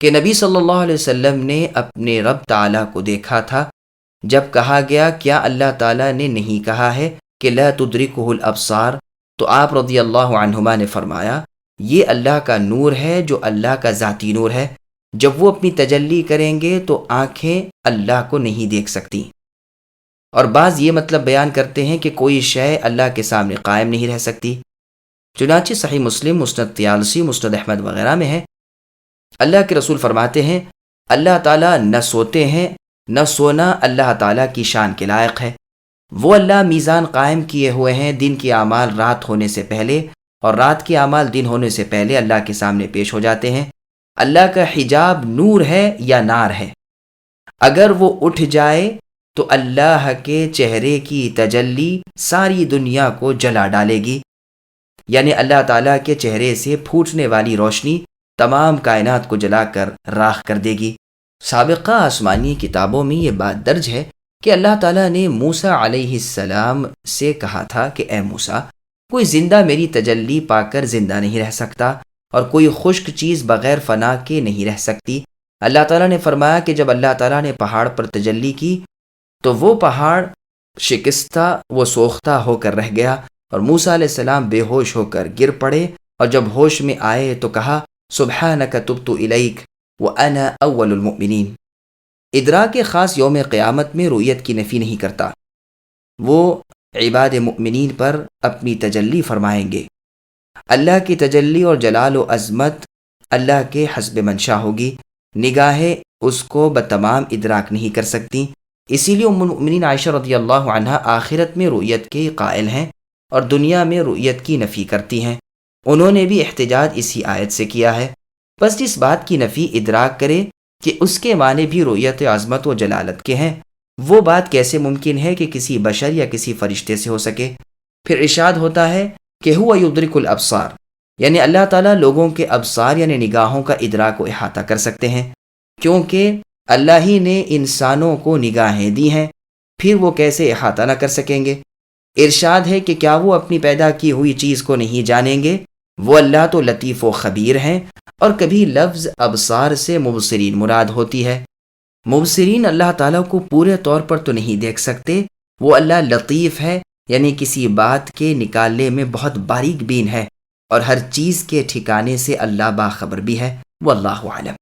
کہ نبی صلی اللہ علیہ وسلم نے اپنے رب تعالیٰ کو دیکھا تھا۔ جب کہا گیا کیا اللہ تعالیٰ نے نہیں کہا ہے کہ لا تدرکہ الابصار، تو آپ رضی اللہ عنہما نے فرمایا یہ اللہ کا نور ہے جو اللہ کا ذاتی نور ہے، جب وہ اپنی تجلی کریں گے تو آنکھیں اللہ کو نہیں دیکھ سکتی۔ اور بعض یہ مطلب بیان کرتے ہیں کہ کوئی شے اللہ کے سامنے قائم نہیں رہ سکتی، چنانچہ صحیح مسلم، مسند طیالسی، مسند احمد وغیرہ میں ہے۔ اللہ کے رسول فرماتے ہیں اللہ تعالیٰ نہ سوتے ہیں، نہ سونا اللہ تعالیٰ کی شان کے لائق ہے۔ وہ اللہ میزان قائم کیے ہوئے ہیں، دن کے اعمال رات ہونے سے پہلے اور رات کے اعمال دن ہونے سے پہلے اللہ کے سامنے پیش ہو جاتے ہیں۔ اللہ کا حجاب نور ہے یا نار ہے؟ اگر وہ اٹھ جائے تو اللہ کے چہرے کی تجلی ساری دنیا کو جلا ڈالے گی، یعنی اللہ تعالیٰ کے چہرے سے پھوٹنے والی روشنی تمام کائنات کو جلا کر راکھ کر دے گی۔ سابقہ آسمانی کتابوں میں یہ بات درج ہے کہ اللہ تعالیٰ نے موسیٰ علیہ السلام سے کہا تھا کہ اے موسیٰ، کوئی زندہ میری تجلی پا کر زندہ نہیں رہ سکتا اور کوئی خشک چیز بغیر فنا کے نہیں رہ سکتی۔ اللہ تعالیٰ نے فرمایا کہ جب اللہ تعالیٰ نے پہاڑ پر تجلی کی تو وہ پہاڑ شکستہ و سوختہ ہو کر رہ گیا اور موسیٰ علیہ السلام بے ہوش ہو کر گر پڑے، اور جب ہوش میں آئے تو کہا سبحانک تبت الیک وانا اول المؤمنین۔ ادراک خاص یوم قیامت میں رؤیت کی نفی نہیں کرتا، وہ عباد مؤمنین پر اپنی تجلی فرمائیں گے۔ اللہ کی تجلی اور جلال و عظمت اللہ کے حسب منشا ہوگی، نگاہیں اس کو بتمام ادراک نہیں کر سکتی۔ اسی لیے ام المؤمنین عائشہ رضی اللہ عنہا آخرت میں رؤیت کے قائل ہیں اور دنیا میں رؤیت کی نفی کرتی ہیں۔ انہوں نے بھی احتجاج اسی آیت سے کیا ہے۔ بس اس بات کی نفی ادراک کرے کہ اس کے معنی بھی رؤیت عظمت و جلالت کے ہیں، وہ بات کیسے ممکن ہے کہ کسی بشر یا کسی فرشتے سے ہو سکے؟ پھر ارشاد ہوتا ہے کہ ہوا یدرک الابصار، یعنی اللہ تعالیٰ لوگوں کے ابصار یعنی نگاہوں کا ادراک و احاطہ کر سکتے ہیں، کیونکہ اللہ ہی نے انسانوں کو نگاہیں دی ہیں، پھر وہ کیسے احاطہ نہ کر سکیں گے؟ ارشاد ہے کہ کیا وہ اپنی پیدا کی ہوئی چیز کو نہیں جانیں گے؟ وہ اللہ تو لطیف و خبیر ہیں۔ اور کبھی لفظ ابصار سے مبصرین مراد ہوتی ہے۔ مبصرین اللہ تعالیٰ کو پورے طور پر تو نہیں دیکھ سکتے، وہ اللہ لطیف ہے، یعنی کسی بات کے نکالنے میں بہت باریک بین ہے، اور ہر چیز کے ٹھکانے سے اللہ باخبر بھی ہے، واللہ اعلم۔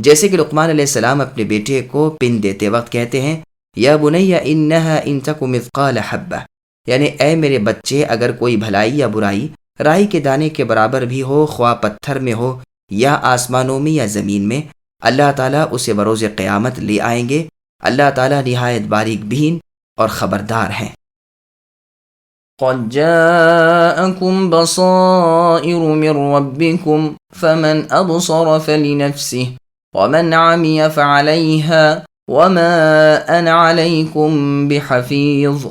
جیسے کہ لقمان علیہ السلام اپنے بیٹے کو پن دیتے وقت کہتے ہیں یا بنی انہا ان تک مثقال حبہ، یعنی اے میرے بچے اگر کوئی بھلائی یا برائی رائی کے دانے کے برابر بھی ہو، خواہ پتھر میں ہو یا آسمانوں میں یا زمین میں، اللہ تعالیٰ اسے بروز قیامت لے آئیں گے۔ اللہ تعالیٰ نہایت باریک بین اور خبردار ہیں۔ قد جاءكم بصائر من ربكم فمن أبصر فلنفسه ومن عمي فعليها وما أنا عليكم بحفيظ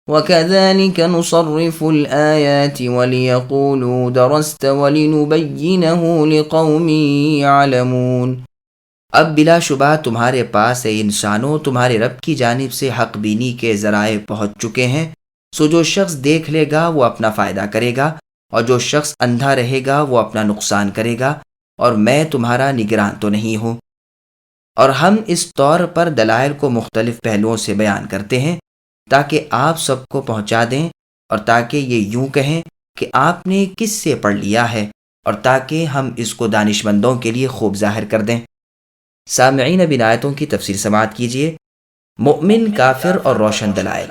وكذلك نصرف الآيات وليقولوا درست ولنبينه لقوم يعلمون۔ اب بلا شبہ تمہارے پاس اے انسانوں تمہارے رب کی جانب سے حق بینی کے ذرائع پہنچ چکے ہیں، سو جو شخص دیکھ لے گا وہ اپنا فائدہ کرے گا، اور جو شخص اندھا رہے گا وہ اپنا نقصان کرے گا، اور میں تمہارا نگران تو نہیں ہوں۔ اور ہم اس طور پر دلائل کو مختلف پہلوؤں سے بیان کرتے ہیں تاکہ آپ سب کو پہنچا دیں، اور تاکہ یہ یوں کہیں کہ آپ نے کس سے پڑھ لیا ہے، اور تاکہ ہم اس کو دانش مندوں کے لیے خوب ظاہر کر دیں۔ سامعین اب ان آیتوں کی تفسیر سماعت کیجیے۔ مؤمن، کافر اور روشن دلائل۔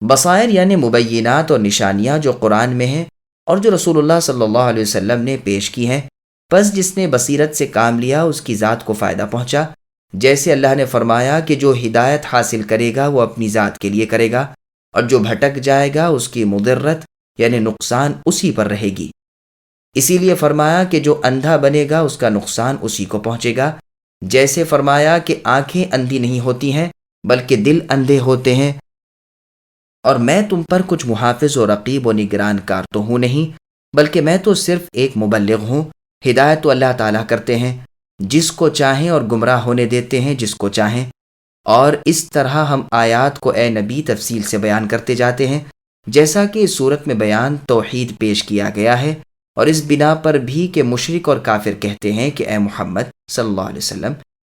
بصائر یعنی مبینات اور نشانیاں جو قرآن میں ہیں اور جو رسول اللہ صلی اللہ علیہ وسلم نے پیش کی ہیں، پس جس نے بصیرت سے کام لیا اس کی ذات کو فائدہ پہنچا، جیسے اللہ نے فرمایا کہ جو ہدایت حاصل کرے گا وہ اپنی ذات کے لیے کرے گا، اور جو بھٹک جائے گا اس کی مضرت یعنی نقصان اسی پر رہے گی۔ اسی لیے فرمایا کہ جو اندھا بنے گا اس کا نقصان اسی کو پہنچے گا، جیسے فرمایا کہ آنکھیں اندھی نہیں ہوتی ہیں بلکہ دل اندھے ہوتے ہیں، اور میں تم پر کچھ محافظ و رقیب و نگران کار تو ہوں نہیں، بلکہ میں تو صرف ایک مبلغ ہوں۔ ہدایت تو اللہ تعالیٰ کرتے ہیں، جس کو چاہیں، اور گمراہ ہونے دیتے ہیں جس کو چاہیں۔ اور اس طرح ہم آیات کو اے نبی تفصیل سے بیان کرتے جاتے ہیں، جیسا کہ اس صورت میں بیان توحید پیش کیا گیا ہے، اور اس بنا پر بھی کہ مشرک اور کافر کہتے ہیں کہ اے محمد صلی اللہ علیہ وسلم،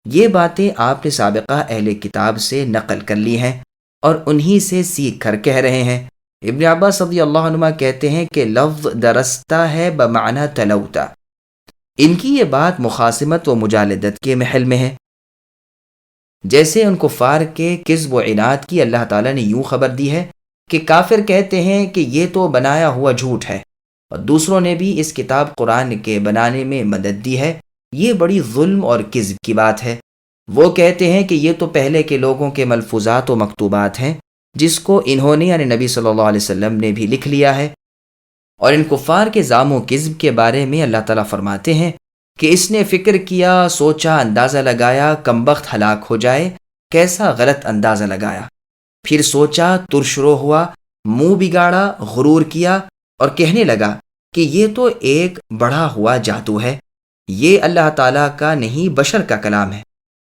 یہ باتیں آپ نے سابقہ اہل کتاب سے نقل کر لی ہیں اور انہی سے سیکھ کر کہہ رہے ہیں۔ ابن عباس رضی اللہ عنہ کہتے ہیں کہ لفظ درستہ ہے بمعنی تلوتا، ان کی یہ بات مخاصمت و مجالدت کے محل میں ہے، جیسے ان کفار کے کذب و عناد کی اللہ تعالیٰ نے یوں خبر دی ہے کہ کافر کہتے ہیں کہ یہ تو بنایا ہوا جھوٹ ہے، اور دوسروں نے بھی اس کتاب قرآن کے بنانے میں مدد دی ہے، یہ بڑی ظلم اور کذب کی بات ہے۔ وہ کہتے ہیں کہ یہ تو پہلے کے لوگوں کے ملفوظات و مکتوبات ہیں، جس کو انہوں نے یعنی نبی صلی اللہ علیہ وسلم نے بھی لکھ لیا ہے۔ اور ان کفار کے زعم و کذب کے بارے میں اللہ تعالیٰ فرماتے ہیں کہ اس نے فکر کیا، سوچا، اندازہ لگایا، کمبخت ہلاک ہو جائے، کیسا غلط اندازہ لگایا، پھر سوچا، ترشرو ہوا، منہ بگاڑا، غرور کیا، اور کہنے لگا کہ یہ تو ایک بڑھا ہوا جادو ہے، یہ اللہ تعالیٰ کا نہیں بشر کا کلام ہے۔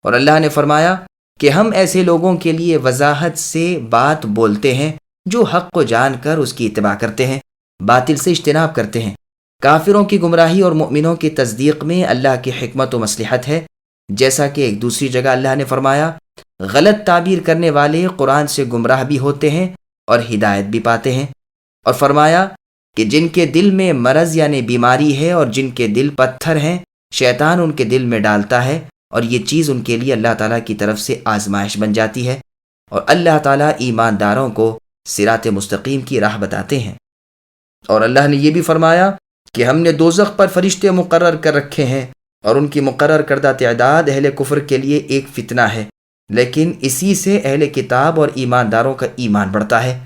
اور اللہ نے فرمایا کہ ہم ایسے لوگوں کے لیے وضاحت سے بات بولتے ہیں جو حق کو جان کر اس کی اتباع کرتے ہیں، باطل سے اجتناب کرتے ہیں۔ کافروں کی گمراہی اور مؤمنوں کی تصدیق میں اللہ کی حکمت و مصلحت ہے، جیسا کہ ایک دوسری جگہ اللہ نے فرمایا، غلط تعبیر کرنے والے قرآن سے گمراہ بھی ہوتے ہیں اور ہدایت بھی پاتے ہیں۔ اور فرمایا کہ جن کے دل میں مرض یعنی بیماری ہے اور جن کے دل پتھر ہیں، شیطان ان کے دل میں ڈالتا ہے، اور یہ چیز ان کے لیے اللہ تعالیٰ کی طرف سے آزمائش بن جاتی ہے، اور اللہ تعالیٰ ایمانداروں کو صراط مستقیم کی راہ بتاتے ہیں۔ اور اللہ نے یہ بھی فرمایا کہ ہم نے دوزخ پر فرشتے مقرر کر رکھے ہیں، اور ان کی مقرر کردہ تعداد اہل کفر کے لیے ایک فتنہ ہے، لیکن اسی سے اہل کتاب اور ایمانداروں کا ایمان بڑھتا ہے۔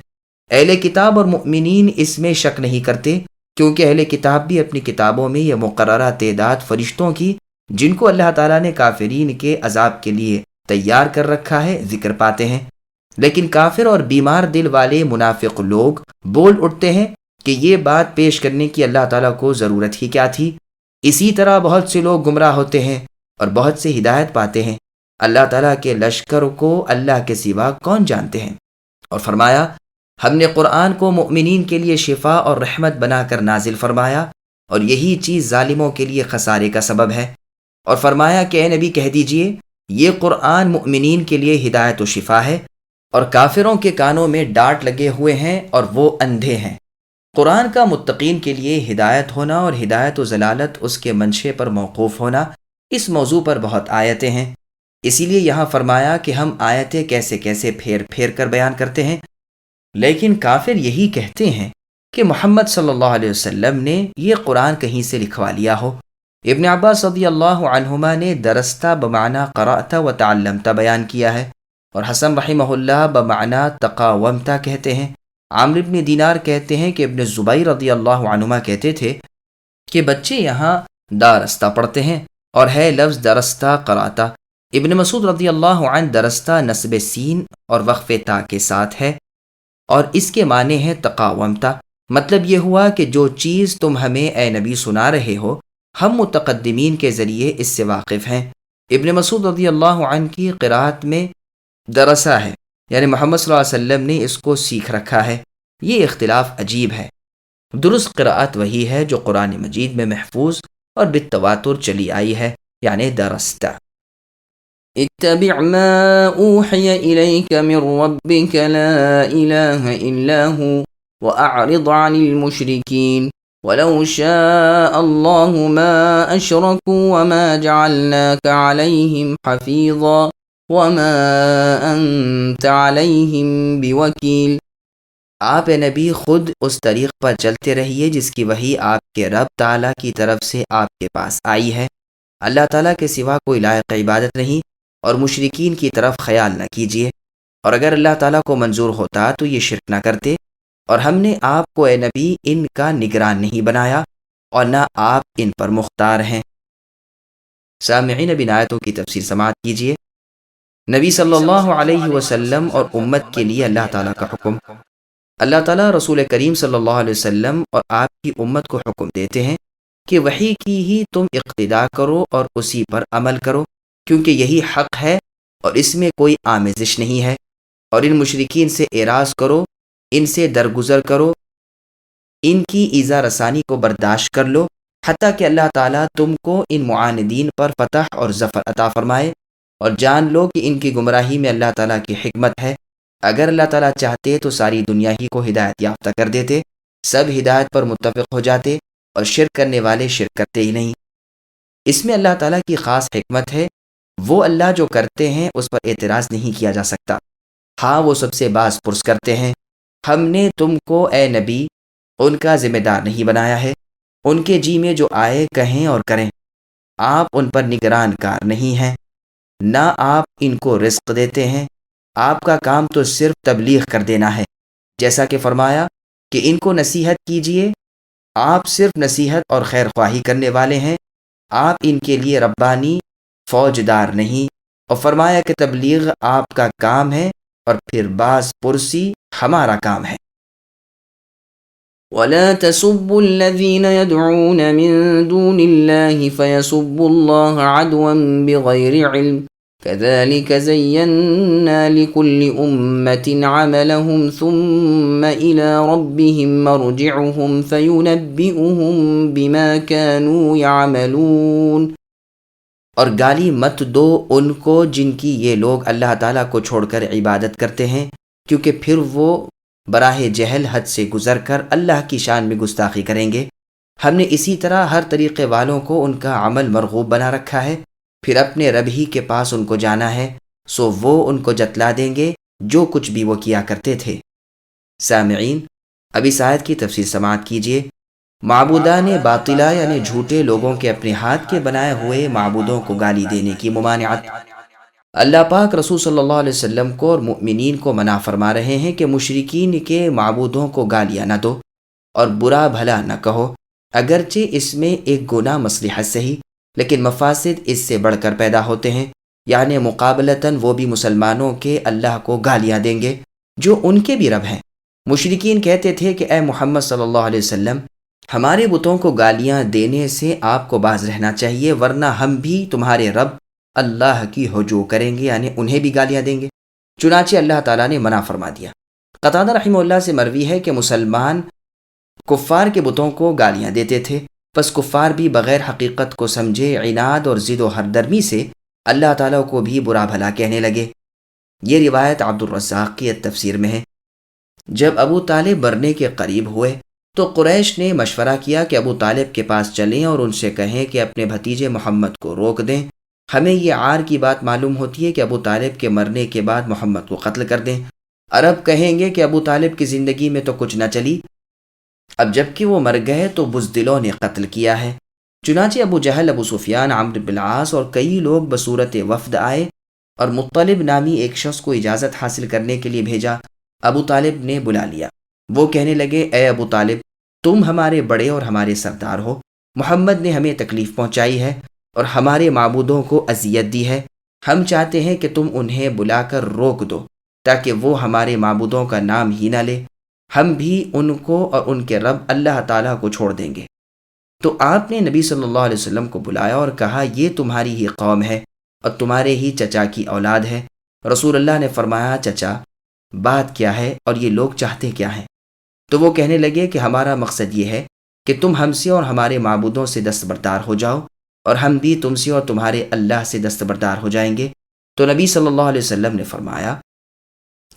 اہل کتاب اور مؤمنین اس میں شک نہیں کرتے، کیونکہ اہل کتاب بھی اپنی کتابوں میں یہ مقررہ تعداد فرشتوں کی، جن کو اللہ تعالیٰ نے کافرین کے عذاب کے لیے تیار کر رکھا ہے، ذکر پاتے ہیں۔ لیکن کافر اور بیمار دل والے منافق لوگ بول اٹھتے ہیں کہ یہ بات پیش کرنے کی اللہ تعالیٰ کو ضرورت ہی کیا تھی۔ اسی طرح بہت سے لوگ گمراہ ہوتے ہیں اور بہت سے ہدایت پاتے ہیں۔ اللہ تعالیٰ کے لشکر کو اللہ کے سوا کون جانتے ہیں؟ اور فرمایا ہم نے قرآن کو مؤمنین کے لیے شفا اور رحمت بنا کر نازل فرمایا، اور یہی چیز ظالموں کے لیے خسارے کا سبب ہے۔ اور فرمایا کہ اے نبی کہہ دیجئے یہ قرآن مؤمنین کے لیے ہدایت و شفا ہے، اور کافروں کے کانوں میں ڈانٹ لگے ہوئے ہیں اور وہ اندھے ہیں۔ قرآن کا متقین کے لیے ہدایت ہونا اور ہدایت و ضلالت اس کے منشے پر موقوف ہونا، اس موضوع پر بہت آیتیں ہیں۔ اسی لیے یہاں فرمایا کہ ہم آیتیں کیسے کیسے پھیر پھیر کر بیان کرتے ہیں، لیکن کافر یہی کہتے ہیں کہ محمد صلی اللہ علیہ وسلم نے یہ قرآن کہیں سے لکھوا لیا ہو۔ ابن عباس رضی اللہ عنہما نے درستہ بمعنی قرأت و تعلمت بیان کیا ہے، اور حسن رحمہ اللہ بمعنی تقاومت کہتے ہیں۔ عامر بن دینار کہتے ہیں کہ ابن زبیر رضی اللہ عنہما کہتے تھے کہ بچے یہاں دارستہ پڑھتے ہیں، اور ہے لفظ درستہ قرأتا۔ ابن مسعود رضی اللہ عنہ درستہ نصب سین اور وقف تا کے ساتھ ہے، اور اس کے معنی ہے تقاومتا، مطلب یہ ہوا کہ جو چیز تم ہمیں اے نبی سنا رہے ہو، ہم متقدمین کے ذریعے اس سے واقف ہیں۔ ابن مسعود رضی اللہ عنہ کی قرأت میں درسہ ہے، یعنی محمد صلی اللہ علیہ وسلم نے اس کو سیکھ رکھا ہے۔ یہ اختلاف عجیب ہے۔ درست قرأت وہی ہے جو قرآن مجید میں محفوظ اور بالتواتر چلی آئی ہے، یعنی درستہ۔ اتبع ما أوحي إليك من ربك لا إله إلا هو وأعرض عن المشركين ولو شاء الله ما أشركوا وما جعلناك عليهم حفيظا وما أنت عليهم بوكيل۔ آپ اے نبی خود اس طریق پر چلتے رہیے جس کی وحی آپ کے رب تعالیٰ کی طرف سے آپ کے پاس آئی ہے۔ اللہ تعالیٰ کے سوا کوئی لائق عبادت نہیں، اور مشرکین کی طرف خیال نہ کیجیے، اور اگر اللہ تعالیٰ کو منظور ہوتا تو یہ شرک نہ کرتے، اور ہم نے آپ کو اے نبی ان کا نگران نہیں بنایا، اور نہ آپ ان پر مختار ہیں۔ سامعین، اب ان آیتوں کی تفسیر سماعت کیجیے۔ نبی صلی اللہ علیہ وسلم اور امت کے لیے اللہ تعالیٰ کا حکم۔ اللہ تعالیٰ رسول کریم صلی اللہ علیہ وسلم اور آپ کی امت کو حکم دیتے ہیں کہ وحی کی ہی تم اقتداء کرو اور اسی پر عمل کرو، کیونکہ یہی حق ہے اور اس میں کوئی آمیزش نہیں ہے، اور ان مشرکین سے اعراض کرو، ان سے درگزر کرو، ان کی ایذا رسانی کو برداشت کر لو، حتیٰ کہ اللہ تعالیٰ تم کو ان معاندین پر فتح اور ظفر عطا فرمائے، اور جان لو کہ ان کی گمراہی میں اللہ تعالیٰ کی حکمت ہے۔ اگر اللہ تعالیٰ چاہتے تو ساری دنیا ہی کو ہدایت یافتہ کر دیتے، سب ہدایت پر متفق ہو جاتے، اور شرک کرنے والے شرک کرتے ہی نہیں۔ اس میں اللہ تعالیٰ کی خاص حکمت ہے، وہ اللہ جو کرتے ہیں اس پر اعتراض نہیں کیا جا سکتا۔ ہاں، وہ سب سے باز پرس کرتے ہیں، ہم نے تم کو اے نبی ان کا ذمہ دار نہیں بنایا ہے، ان کے جی میں جو آئے کہیں اور کریں، آپ ان پر نگران کار نہیں ہیں، نہ آپ ان کو رزق دیتے ہیں، آپ کا کام تو صرف تبلیغ کر دینا ہے، جیسا کہ فرمایا کہ ان کو نصیحت کیجیے، آپ صرف نصیحت اور خیر خواہی کرنے والے ہیں، آپ ان کے لیے ربانی فوجدار نہیں، اور فرمایا کہ تبلیغ آپ کا کام ہے اور پھر باز پرسی ہمارا کام ہے۔ ولا تسبوا الذين يدعون من دون الله فيسبوا الله عدوا بغير علم كذلك زينا لكل أمة عملهم ثم إلى ربهم مرجعهم فينبئهم بما كانوا يعملون۔ اور گالی مت دو ان کو جن کی یہ لوگ اللہ تعالیٰ کو چھوڑ کر عبادت کرتے ہیں، کیونکہ پھر وہ براہ جہل حد سے گزر کر اللہ کی شان میں گستاخی کریں گے۔ ہم نے اسی طرح ہر طریقے والوں کو ان کا عمل مرغوب بنا رکھا ہے، پھر اپنے رب ہی کے پاس ان کو جانا ہے، سو وہ ان کو جتلا دیں گے جو کچھ بھی وہ کیا کرتے تھے۔ سامعین، اب اس آیت کی تفسیر سماعت کیجیے۔ معبودان باطلہ یعنی جھوٹے لوگوں کے اپنے ہاتھ کے بنائے ہوئے معبودوں کو گالی دینے کی ممانعت۔ اللہ پاک رسول صلی اللہ علیہ وسلم کو اور مؤمنین کو منع فرما رہے ہیں کہ مشرکین کے معبودوں کو گالیاں نہ دو اور برا بھلا نہ کہو، اگرچہ اس میں ایک گناہ مصلحت سے ہی، لیکن مفاسد اس سے بڑھ کر پیدا ہوتے ہیں، یعنی مقابلتاً وہ بھی مسلمانوں کے اللہ کو گالیاں دیں گے جو ان کے بھی رب ہیں۔ مشرکین کہتے تھے کہ اے محمد صلی اللہ علیہ وسلم، ہمارے بتوں کو گالیاں دینے سے آپ کو باز رہنا چاہیے، ورنہ ہم بھی تمہارے رب اللہ کی ہجو کریں گے، یعنی انہیں بھی گالیاں دیں گے۔ چنانچہ اللہ تعالیٰ نے منع فرما دیا۔ قتادہ رحمہ اللہ سے مروی ہے کہ مسلمان کفار کے بتوں کو گالیاں دیتے تھے، پس کفار بھی بغیر حقیقت کو سمجھے عناد اور ضد و ہردرمی سے اللہ تعالیٰ کو بھی برا بھلا کہنے لگے۔ یہ روایت عبد الرزاق کی تفسیر میں ہے۔ جب ابو طالب مرنے کے قریب ہوئے تو قریش نے مشورہ کیا کہ ابو طالب کے پاس چلیں اور ان سے کہیں کہ اپنے بھتیجے محمد کو روک دیں۔ ہمیں یہ عار کی بات معلوم ہوتی ہے کہ ابو طالب کے مرنے کے بعد محمد کو قتل کر دیں۔ عرب کہیں گے کہ ابو طالب کی زندگی میں تو کچھ نہ چلی، اب جب کہ وہ مر گئے تو بزدلوں نے قتل کیا ہے۔ چنانچہ ابو جہل، ابو سفیان، عمرو بن العاص اور کئی لوگ بصورت وفد آئے اور مطلب نامی ایک شخص کو اجازت حاصل کرنے کے لیے بھیجا۔ ابو طالب نے بلا لیا۔ وہ کہنے لگے، اے ابو طالب، تم ہمارے بڑے اور ہمارے سردار ہو، محمد نے ہمیں تکلیف پہنچائی ہے اور ہمارے معبودوں کو اذیت دی ہے، ہم چاہتے ہیں کہ تم انہیں بلا کر روک دو تاکہ وہ ہمارے معبودوں کا نام ہی نہ لے، ہم بھی ان کو اور ان کے رب اللہ تعالیٰ کو چھوڑ دیں گے۔ تو آپ نے نبی صلی اللہ علیہ وسلم کو بلایا اور کہا، یہ تمہاری ہی قوم ہے اور تمہارے ہی چچا کی اولاد ہے۔ رسول اللہ نے فرمایا، چچا بات کیا ہے اور یہ لوگ چاہتے کیا ہیں؟ تو وہ کہنے لگے کہ ہمارا مقصد یہ ہے کہ تم ہم سے اور ہمارے معبودوں سے دستبردار ہو جاؤ اور ہم بھی تم سے اور تمہارے اللہ سے دستبردار ہو جائیں گے۔ تو نبی صلی اللہ علیہ وسلم نے فرمایا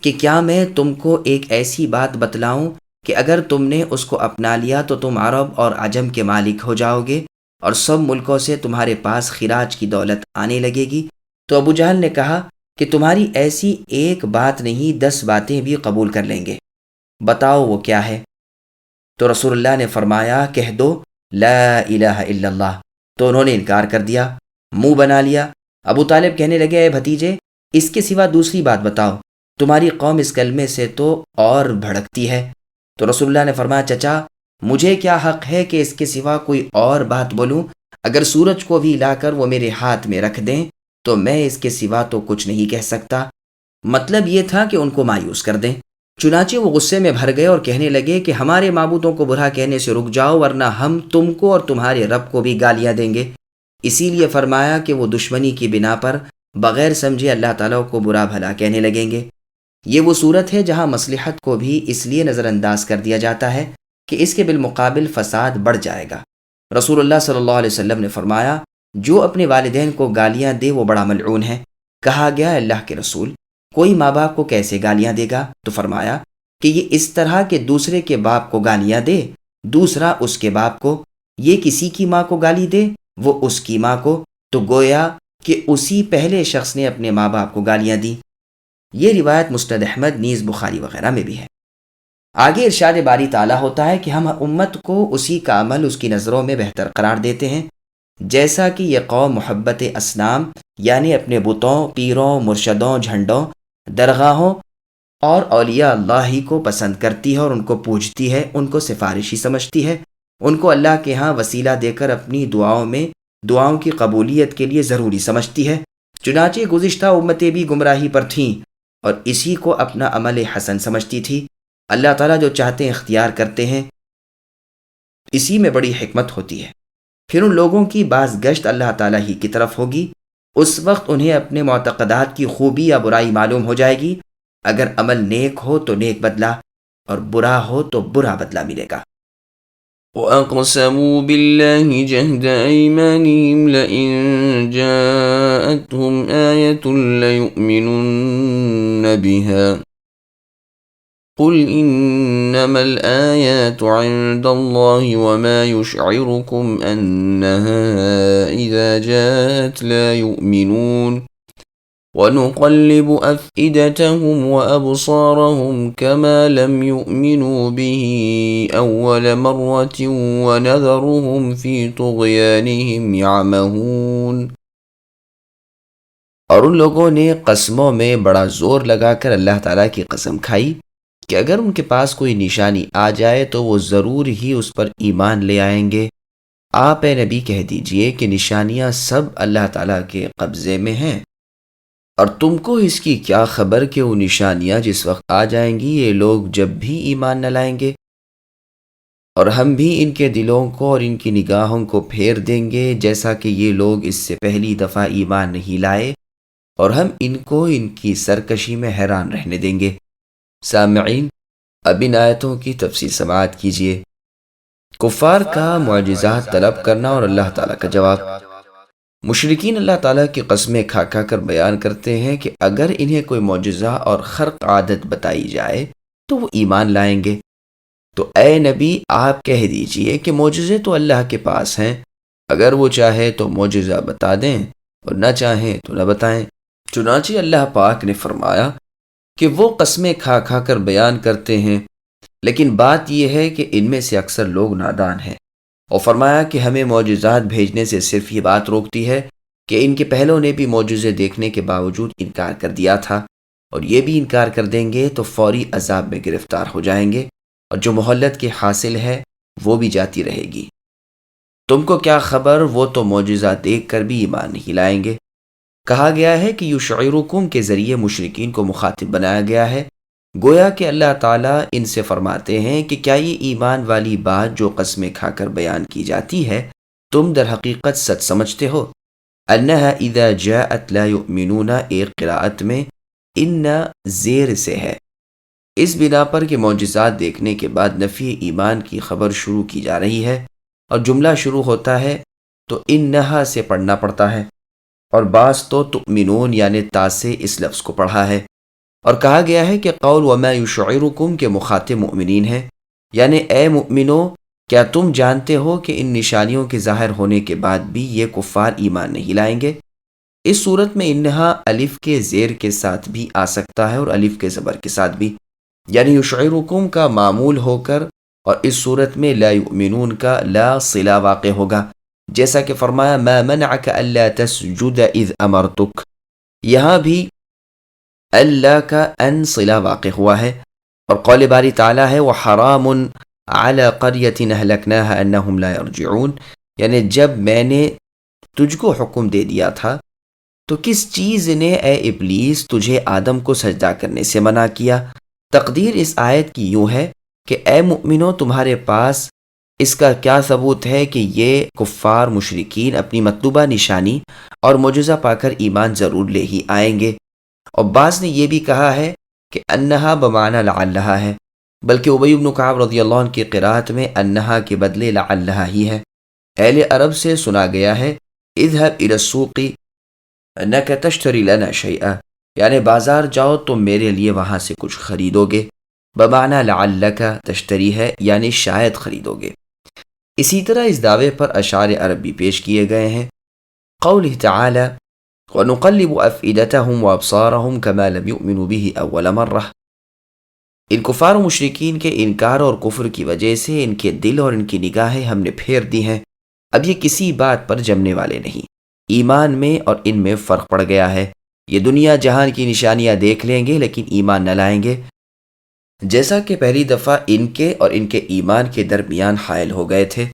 کہ کیا میں تم کو ایک ایسی بات بتلاؤں کہ اگر تم نے اس کو اپنا لیا تو تم عرب اور عجم کے مالک ہو جاؤ گے اور سب ملکوں سے تمہارے پاس خراج کی دولت آنے لگے گی؟ تو ابو جہل نے کہا کہ تمہاری ایسی ایک بات نہیں، 10 باتیں بھی قبول کر لیں گے، بتاؤ وہ کیا ہے؟ تو رسول اللہ نے فرمایا، کہہ دو لا الہ الا اللہ۔ تو انہوں نے انکار کر دیا، منہ بنا لیا۔ ابو طالب کہنے لگے، اے بھتیجے، اس کے سوا دوسری بات بتاؤ، تمہاری قوم اس کلمے سے تو اور بھڑکتی ہے۔ تو رسول اللہ نے فرمایا، چچا مجھے کیا حق ہے کہ اس کے سوا کوئی اور بات بولوں؟ اگر سورج کو بھی لا کر وہ میرے ہاتھ میں رکھ دیں تو میں اس کے سوا تو کچھ نہیں کہہ سکتا۔ مطلب یہ تھا کہ ان کو مایوس کر دیں۔ چنانچہ وہ غصے میں بھر گئے اور کہنے لگے کہ ہمارے معبودوں کو برا کہنے سے رک جاؤ، ورنہ ہم تم کو اور تمہارے رب کو بھی گالیاں دیں گے۔ اسی لیے فرمایا کہ وہ دشمنی کی بنا پر بغیر سمجھے اللہ تعالیٰ کو برا بھلا کہنے لگیں گے۔ یہ وہ صورت ہے جہاں مصلحت کو بھی اس لیے نظر انداز کر دیا جاتا ہے کہ اس کے بالمقابل فساد بڑھ جائے گا۔ رسول اللہ صلی اللہ علیہ وسلم نے فرمایا، جو اپنے والدین کو گالیاں دے وہ بڑا ملعون ہے۔ کہا گیا، اللہ کے رسول، کوئی ماں باپ کو کیسے گالیاں دے گا؟ تو فرمایا کہ یہ اس طرح کہ دوسرے کے باپ کو گالیاں دے، دوسرا اس کے باپ کو، یہ کسی کی ماں کو گالی دے، وہ اس کی ماں کو، تو گویا کہ اسی پہلے شخص نے اپنے ماں باپ کو گالیاں دی۔ یہ روایت مسند احمد نیز بخاری وغیرہ میں بھی ہے۔ آگے ارشاد باری تعالیٰ ہوتا ہے کہ ہم امت کو اسی کا عمل اس کی نظروں میں بہتر قرار دیتے ہیں، جیسا کہ یہ قوم محبت اصنام یعنی اپنے بتوں، پیروں، مرشدوں، جھنڈوں، درگاہوں اور اولیاء اللہ ہی کو پسند کرتی ہے اور ان کو پوجتی ہے، ان کو سفارشی سمجھتی ہے، ان کو اللہ کے ہاں وسیلہ دے کر اپنی دعاؤں کی قبولیت کے لیے ضروری سمجھتی ہے۔ چنانچہ گزشتہ امتیں بھی گمراہی پر تھیں اور اسی کو اپنا عمل حسن سمجھتی تھی۔ اللہ تعالیٰ جو چاہتے ہیں اختیار کرتے ہیں، اسی میں بڑی حکمت ہوتی ہے۔ پھر ان لوگوں کی باز گشت اللہ تعالیٰ ہی کی طرف ہوگی، اس وقت انہیں اپنے معتقدات کی خوبی یا برائی معلوم ہو جائے گی۔ اگر عمل نیک ہو تو نیک بدلہ، اور برا ہو تو برا بدلہ ملے گا۔ وَأَقْسَمُوا بِاللَّهِ جَهْدَ أَيْمَانِهِمْ لَئِن جَاءَتْهُمْ آيَةٌ لَّيُؤْمِنُنَّ بِهَا قُلْ إِنَّمَا الْآيَاتُ عِندَ اللَّهِ وَمَا يُشْعِرُكُمْ أَنَّهَا إِذَا جَاءَتْ لَا يُؤْمِنُونَ وَنُقَلِّبُ أَفْئِدَتَهُمْ وَأَبْصَارَهُمْ كَمَا لَمْ يُؤْمِنُوا بِهِ أَوَّلَ مَرَّةٍ وَنَذَرُهُمْ فِي طُغْيَانِهِمْ يَعْمَهُونَ۔ اور ان لوگوں نے قسموں میں بڑا زور لگا کر اللہ تعالیٰ کی قسم کھائی کہ اگر ان کے پاس کوئی نشانی آ جائے تو وہ ضرور ہی اس پر ایمان لے آئیں گے۔ آپ اے نبی کہہ دیجئے کہ نشانیاں سب اللہ تعالیٰ کے قبضے میں ہیں، اور تم کو اس کی کیا خبر کہ وہ نشانیاں جس وقت آ جائیں گی یہ لوگ جب بھی ایمان نہ لائیں گے، اور ہم بھی ان کے دلوں کو اور ان کی نگاہوں کو پھیر دیں گے جیسا کہ یہ لوگ اس سے پہلی دفعہ ایمان نہیں لائے، اور ہم ان کو ان کی سرکشی میں حیران رہنے دیں گے۔ سامعین، اب ان آیتوں کی تفصیل سماعت کیجیے۔ کفار کا معجزات طلب کرنا اور اللہ تعالیٰ کا جواب۔ مشرکین اللہ تعالیٰ کی قسمیں کھا کھا کر بیان کرتے ہیں کہ اگر انہیں کوئی معجزہ اور خرق عادت بتائی جائے تو وہ ایمان لائیں گے۔ تو اے نبی آپ کہہ دیجئے کہ معجزے تو اللہ کے پاس ہیں، اگر وہ چاہے تو معجزہ بتا دیں اور نہ چاہیں تو نہ بتائیں۔ چنانچہ اللہ پاک نے فرمایا کہ وہ قسمیں کھا کھا کر بیان کرتے ہیں، لیکن بات یہ ہے کہ ان میں سے اکثر لوگ نادان ہیں۔ اور فرمایا کہ ہمیں معجزات بھیجنے سے صرف یہ بات روکتی ہے کہ ان کے پہلوں نے بھی معجزے دیکھنے کے باوجود انکار کر دیا تھا، اور یہ بھی انکار کر دیں گے تو فوری عذاب میں گرفتار ہو جائیں گے، اور جو مہلت کے حاصل ہے وہ بھی جاتی رہے گی۔ تم کو کیا خبر، وہ تو معجزہ دیکھ کر بھی ایمان نہیں لائیں گے۔ کہا گیا ہے کہ یشعرکم کے ذریعے مشرکین کو مخاطب بنایا گیا ہے، گویا کہ اللہ تعالیٰ ان سے فرماتے ہیں کہ کیا یہ ایمان والی بات جو قسمیں کھا کر بیان کی جاتی ہے تم در حقیقت سچ سمجھتے ہو؟ انہا اذا جاءت لا یؤمنون ایک قراءت میں ان زیر سے ہے، اس بنا پر کہ معجزات دیکھنے کے بعد نفی ایمان کی خبر شروع کی جا رہی ہے، اور جملہ شروع ہوتا ہے تو انہا سے پڑھنا پڑتا ہے، اور بعض تو تؤمنون یعنی تا سے اس لفظ کو پڑھا ہے۔ اور کہا گیا ہے کہ قول وما یشعرکم کے مخاطب مؤمنین ہیں، یعنی اے مؤمنو کیا تم جانتے ہو کہ ان نشانیوں کے ظاہر ہونے کے بعد بھی یہ کفار ایمان نہیں لائیں گے؟ اس صورت میں انہا الف کے زیر کے ساتھ بھی آ سکتا ہے اور الف کے زبر کے ساتھ بھی، یعنی یشعرکم کا معمول ہو کر، اور اس صورت میں لا یؤمنون کا لا صلہ واقع ہوگا، جیسا کہ فرمایا ما منعک الا تسجد اذ امرتک، یہاں بھی اللہ کا ان صلہ واقع ہوا ہے۔ اور قول باری تعالیٰ ہے وحرام علی قریۃ اہلکناہا انہم لا یرجعون، یعنی جب میں نے تجھ کو حکم دے دیا تھا تو کس چیز نے اے ابلیس تجھے آدم کو سجدہ کرنے سے منع کیا؟ تقدیر اس آیت کی یوں ہے کہ اے مؤمنو، تمہارے پاس اس کا کیا ثبوت ہے کہ یہ کفار مشرکین اپنی مطلوبہ نشانی اور معجزہ پا کر ایمان ضرور لے ہی آئیں گے؟ اور بعض نے یہ بھی کہا ہے کہ انہا بمعنی لعلہا ہے، بلکہ ابی بن کعب رضی اللہ عنہ کی قرات میں انہا کے بدلے لعلہا ہی ہے۔ اہل عرب سے سنا گیا ہے اذهب الى السوق انک تشتری لنا شیئا، یعنی بازار جاؤ تم میرے لیے وہاں سے کچھ خریدو گے، بمعنی لعلک تشتری ہے یعنی شاید خریدو گے۔ اسی طرح اس دعوے پر اشعار عرب بھی پیش کیے گئے ہیں۔ قولہ تعالی وَنُقَلِّبُ أَفْئِدَتَهُمْ وَأَبْصَارَهُمْ كَمَا لَمْ يُؤْمِنُوا بِهِ أَوَّلَ مَرَّةٍ، ان کفار و مشرکین کے انکار اور کفر کی وجہ سے ان کے دل اور ان کی نگاہیں ہم نے پھیر دی ہیں، اب یہ کسی بات پر جمنے والے نہیں، ایمان میں اور ان میں فرق پڑ گیا ہے۔ یہ دنیا جہان کی نشانیاں دیکھ لیں گے لیکن ایمان نہ لائیں گے، جیسا کہ پہلی دفعہ ان کے اور ان کے ایمان کے درمیان حائل ہو گئے تھے۔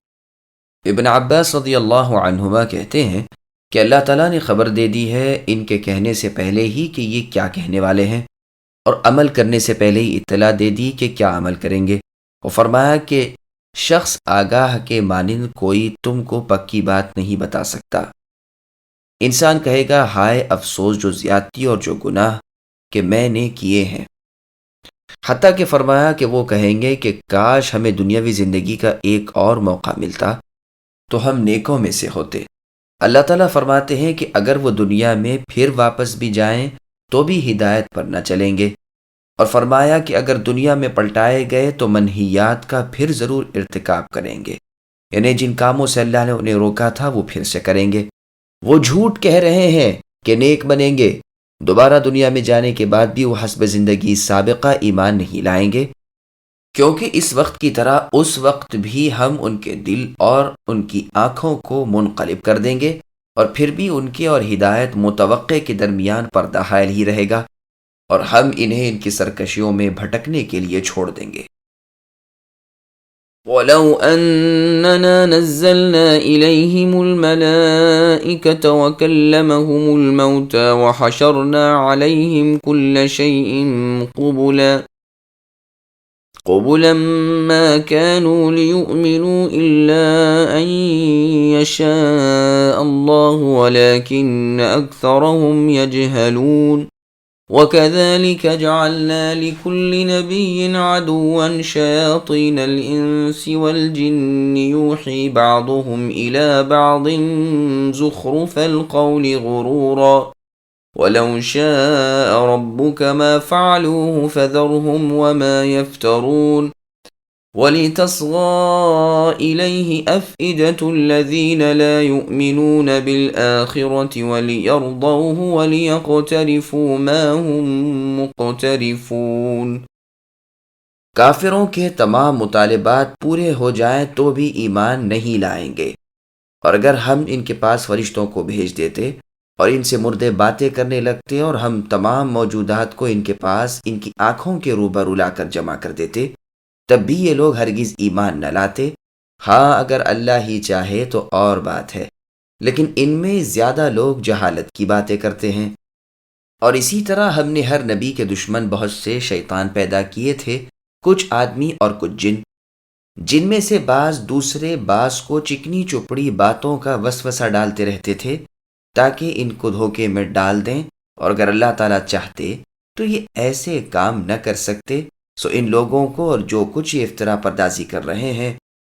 ابن عباس رضی اللہ عنہما کہتے ہیں کہ اللہ تعالیٰ نے خبر دے دی ہے ان کے کہنے سے پہلے ہی کہ یہ کیا کہنے والے ہیں، اور عمل کرنے سے پہلے ہی اطلاع دے دی کہ کیا عمل کریں گے، اور فرمایا کہ شخص آگاہ کے مانند کوئی تم کو پکی بات نہیں بتا سکتا۔ انسان کہے گا ہائے افسوس جو زیادتی اور جو گناہ کہ میں نے کیے ہیں، حتیٰ کہ فرمایا کہ وہ کہیں گے کہ کاش ہمیں دنیاوی زندگی کا ایک اور موقع ملتا تو ہم نیکوں میں سے ہوتے۔ اللہ تعالیٰ فرماتے ہیں کہ اگر وہ دنیا میں پھر واپس بھی جائیں تو بھی ہدایت پر نہ چلیں گے، اور فرمایا کہ اگر دنیا میں پلٹائے گئے تو منہیات کا پھر ضرور ارتکاب کریں گے، یعنی جن کاموں سے اللہ نے انہیں روکا تھا وہ پھر سے کریں گے۔ وہ جھوٹ کہہ رہے ہیں کہ نیک بنیں گے، دوبارہ دنیا میں جانے کے بعد بھی وہ حسب زندگی سابقہ ایمان نہیں لائیں گے، کیونکہ اس وقت کی طرح اس وقت بھی ہم ان کے دل اور ان کی آنکھوں کو منقلب کر دیں گے، اور پھر بھی ان کے اور ہدایت متوقع کے درمیان پردہ حائل ہی رہے گا، اور ہم انہیں ان کی سرکشیوں میں بھٹکنے کے لیے چھوڑ دیں گے۔ وَلَوْ أَنَّنَا نَزَّلْنَا إِلَيْهِمُ الْمَلَائِكَةَ وَكَلَّمَهُمُ الْمَوْتَى وَحَشَرْنَا عَلَيْهِمْ كُلَّ شَيْءٍ قُبُلًا مَا كَانُوا لِيُؤْمِنُوا إِلَّا أَن يَشَاءَ اللَّهُ وَلَكِنَّ أَكْثَرَهُمْ يَجْهَلُونَ وَكَذَلِكَ جَعَلْنَا لِكُلِّ نَبِيٍّ عَدُوًّا شَيَاطِينَ الْإِنسِ وَالْجِنِّ يُوحِي بَعْضُهُمْ إِلَى بَعْضٍ زُخْرُفَ الْقَوْلِ غُرُورًا وَلَوْ شَاءَ رَبُّكَ مَا فَعَلُوهُ فَذَرْهُمْ وَمَا يَفْتَرُونَ وَلِتَصْغَىٰ إِلَيْهِ أَفْئِدَةُ الَّذِينَ لَا يُؤْمِنُونَ بِالْآخِرَةِ وَلِيَرْضَوْهُ وَلِيَقْتَرِفُوا مَا هُمْ مُقْتَرِفُونَ۔ کافروں کے تمام مطالبات پورے ہو جائیں تو بھی ایمان نہیں لائیں گے، اور اگر ہم ان کے پاس فرشتوں کو بھیج دیتے اور ان سے مردے باتیں کرنے لگتے اور ہم تمام موجودات کو ان کے پاس ان کی آنکھوں کے روبرو لا کر جمع کر دیتے، تب بھی یہ لوگ ہرگز ایمان نہ لاتے، ہاں اگر اللہ ہی چاہے تو اور بات ہے، لیکن ان میں زیادہ لوگ جہالت کی باتیں کرتے ہیں۔ اور اسی طرح ہم نے ہر نبی کے دشمن بہت سے شیطان پیدا کیے تھے، کچھ آدمی اور کچھ جن، جن میں سے بعض دوسرے بعض کو چکنی چپڑی باتوں کا وسوسہ ڈالتے رہتے تھے تاکہ ان کو دھوکے میں ڈال دیں، اور اگر اللہ تعالیٰ چاہتے تو یہ ایسے کام نہ کر سکتے، سو ان لوگوں کو اور جو کچھ یہ افطرا پردازی کر رہے ہیں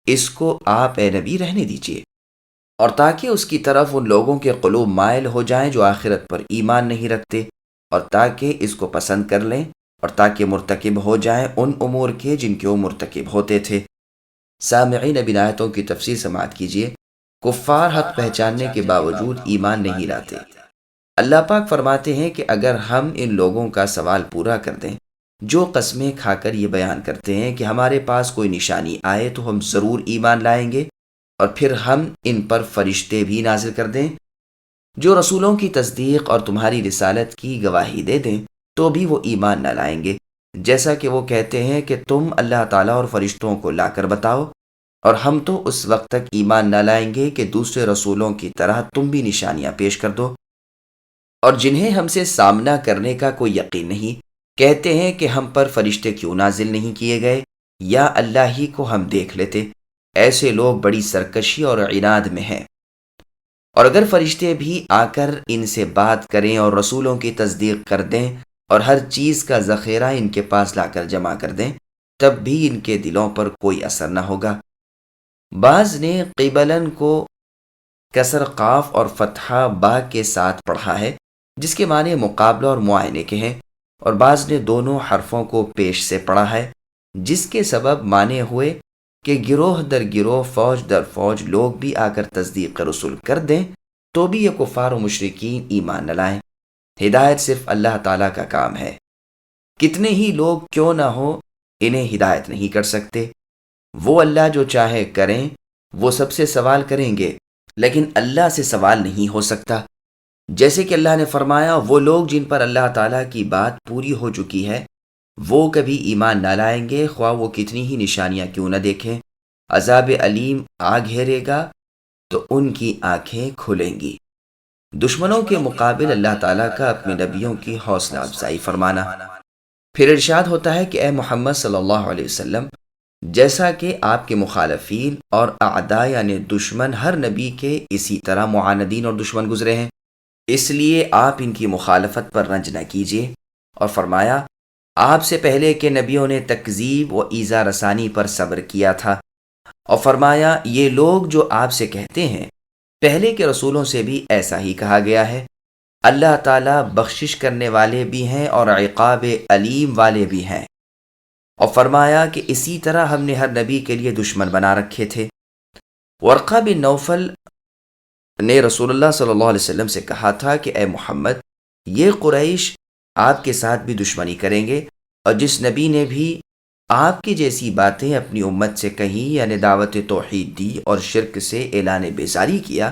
اس کو آپ اے نبی رہنے دیجیے، اور تاکہ اس کی طرف ان لوگوں کے قلوب مائل ہو جائیں جو آخرت پر ایمان نہیں رکھتے، اور تاکہ اس کو پسند کر لیں، اور تاکہ مرتکب ہو جائیں ان امور کے جن کے وہ مرتکب ہوتے تھے۔ سامعین اب ان آیتوں کی تفسیر سماعت کیجیے۔ کفار حق پہچاننے کے باوجود ایمان نہیں لاتے۔ اللہ پاک فرماتے ہیں کہ اگر ہم ان لوگوں کا سوال پورا کر دیں جو قسمیں کھا کر یہ بیان کرتے ہیں کہ ہمارے پاس کوئی نشانی آئے تو ہم ضرور ایمان لائیں گے، اور پھر ہم ان پر فرشتے بھی نازل کر دیں جو رسولوں کی تصدیق اور تمہاری رسالت کی گواہی دے دیں، تو بھی وہ ایمان نہ لائیں گے، جیسا کہ وہ کہتے ہیں کہ تم اللہ تعالیٰ اور فرشتوں کو لا کر بتاؤ، اور ہم تو اس وقت تک ایمان نہ لائیں گے کہ دوسرے رسولوں کی طرح تم بھی نشانیاں پیش کر دو۔ اور جنہیں ہم سے سامنا کرنے کا کوئی یقین نہیں، کہتے ہیں کہ ہم پر فرشتے کیوں نازل نہیں کیے گئے، یا اللہ ہی کو ہم دیکھ لیتے۔ ایسے لوگ بڑی سرکشی اور عناد میں ہیں۔ اور اگر فرشتے بھی آ کر ان سے بات کریں اور رسولوں کی تصدیق کر دیں اور ہر چیز کا ذخیرہ ان کے پاس لا کر جمع کر دیں، تب بھی ان کے دلوں پر کوئی اثر نہ ہوگا۔ بعض نے قبلن کو کسر قاف اور فتحہ با کے ساتھ پڑھا ہے، جس کے معنی مقابلہ اور معائنے کے ہیں، اور بعض نے دونوں حرفوں کو پیش سے پڑھا ہے، جس کے سبب معنی ہوئے کہ گروہ در گروہ، فوج در فوج لوگ بھی آ کر تصدیق رسول کر دیں تو بھی یہ کفار و مشرکین ایمان نہ لائیں۔ ہدایت صرف اللہ تعالیٰ کا کام ہے، کتنے ہی لوگ کیوں نہ ہو انہیں ہدایت نہیں کر سکتے۔ وہ اللہ جو چاہے کریں، وہ سب سے سوال کریں گے، لیکن اللہ سے سوال نہیں ہو سکتا۔ جیسے کہ اللہ نے فرمایا، وہ لوگ جن پر اللہ تعالیٰ کی بات پوری ہو چکی ہے وہ کبھی ایمان نہ لائیں گے، خواہ وہ کتنی ہی نشانیاں کیوں نہ دیکھیں۔ عذاب علیم آ گھیرے گا تو ان کی آنکھیں کھلیں گی۔ دشمنوں کے مقابل اللہ تعالیٰ کا اپنے نبیوں کی حوصلہ افزائی فرمانا۔ پھر ارشاد ہوتا ہے کہ اے محمد صلی اللہ علیہ وسلم، جیسا کہ آپ کے مخالفین اور اعداء یعنی دشمن ہر نبی کے اسی طرح معاندین اور دشمن گزرے ہیں، اس لیے آپ ان کی مخالفت پر رنج نہ کیجیے۔ اور فرمایا، آپ سے پہلے کے نبیوں نے تکذیب و ایذا رسانی پر صبر کیا تھا۔ اور فرمایا، یہ لوگ جو آپ سے کہتے ہیں پہلے کے رسولوں سے بھی ایسا ہی کہا گیا ہے۔ اللہ تعالیٰ بخشش کرنے والے بھی ہیں اور عقاب علیم والے بھی ہیں۔ اور فرمایا کہ اسی طرح ہم نے ہر نبی کے لیے دشمن بنا رکھے تھے۔ ورقہ بن نوفل نے رسول اللہ صلی اللہ علیہ وسلم سے کہا تھا کہ اے محمد، یہ قریش آپ کے ساتھ بھی دشمنی کریں گے، اور جس نبی نے بھی آپ کی جیسی باتیں اپنی امت سے کہیں، یعنی دعوت توحید دی اور شرک سے اعلان بیزاری کیا،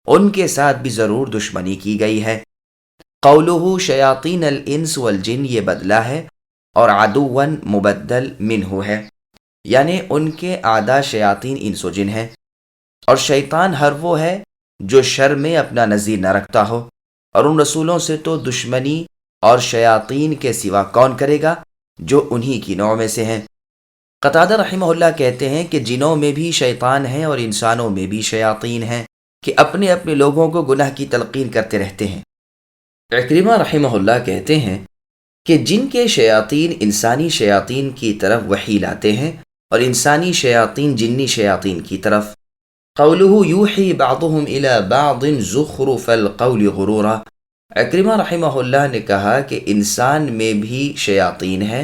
ان کے ساتھ بھی ضرور دشمنی کی گئی ہے۔ قولہ شیاطین الانس والجن یہ بدلہ ہے، اور عدوًا مبدل منہ ہے، یعنی ان کے اعداء شیاطین انس و جن ہیں، اور شیطان ہر وہ ہے جو شر میں اپنا نظیر نہ رکھتا ہو، اور ان رسولوں سے تو دشمنی اور شیاطین کے سوا کون کرے گا جو انہی کی نوع میں سے ہیں۔ قتادہ رحمہ اللہ کہتے ہیں کہ جنوں میں بھی شیطان ہیں اور انسانوں میں بھی شیاطین ہیں کہ اپنے اپنے لوگوں کو گناہ کی تلقین کرتے رہتے ہیں۔ عکرمہ رحمہ اللہ کہتے ہیں کہ جن کے شیاطین انسانی شیاطین کی طرف وحی لاتے ہیں اور انسانی شیاطین جنی شیاطین کی طرف۔ قولہ یوحی بعضهم الی بعض زخرف القول غرورا۔ عکرمہ رحمہ اللہ نے کہا کہ انسان میں بھی شیاطین ہیں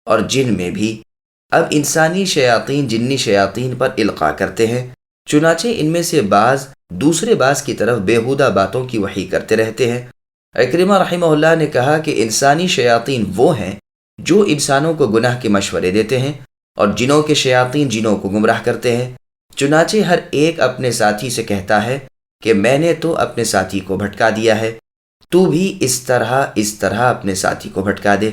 اور جن میں بھی۔ اب انسانی شیاطین جنی شیاطین پر القاء کرتے ہیں، چنانچہ ان میں سے بعض دوسرے بعض کی طرف بیہودہ باتوں کی وحی کرتے رہتے ہیں۔ عکرمہ رحمہ اللہ نے کہا کہ انسانی شیاطین وہ ہیں جو انسانوں کو گناہ کے مشورے دیتے ہیں، اور جنوں کے شیاطین جنوں کو گمراہ کرتے ہیں۔ چنانچہ ہر ایک اپنے ساتھی سے کہتا ہے کہ میں نے تو اپنے ساتھی کو بھٹکا دیا ہے، تو بھی اس طرح اپنے ساتھی کو بھٹکا دے۔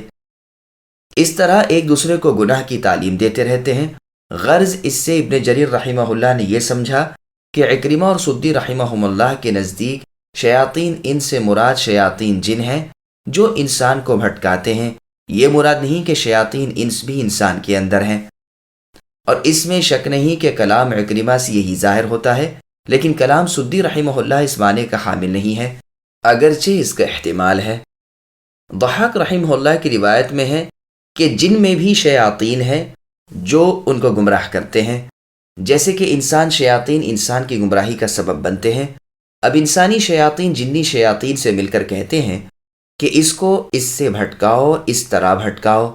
اس طرح ایک دوسرے کو گناہ کی تعلیم دیتے رہتے ہیں۔ غرض اس سے ابن جریر رحمہ اللہ نے یہ سمجھا کہ عکرمہ اور سدی رحمہم اللہ کے نزدیک شیاطین ان سے مراد شیاطین جن ہیں جو انسان کو بھٹکاتے ہیں، یہ مراد نہیں کہ شیاطین انس بھی انسان کے اندر ہیں۔ اور اس میں شک نہیں کہ کلام عکرمہ سے یہی ظاہر ہوتا ہے، لیکن کلام سدی رحمہ اللہ اس معنی کا حامل نہیں ہے، اگرچہ اس کا احتمال ہے۔ ضحاک رحمہ اللہ کی روایت میں ہے کہ جن میں بھی شیاطین ہیں جو ان کو گمراہ کرتے ہیں، جیسے کہ انسان شیاطین انسان کی گمراہی کا سبب بنتے ہیں۔ اب انسانی شیاطین جنی شیاطین سے مل کر کہتے ہیں کہ اس کو اس سے بھٹکاؤ، اس طرح بھٹکاؤ،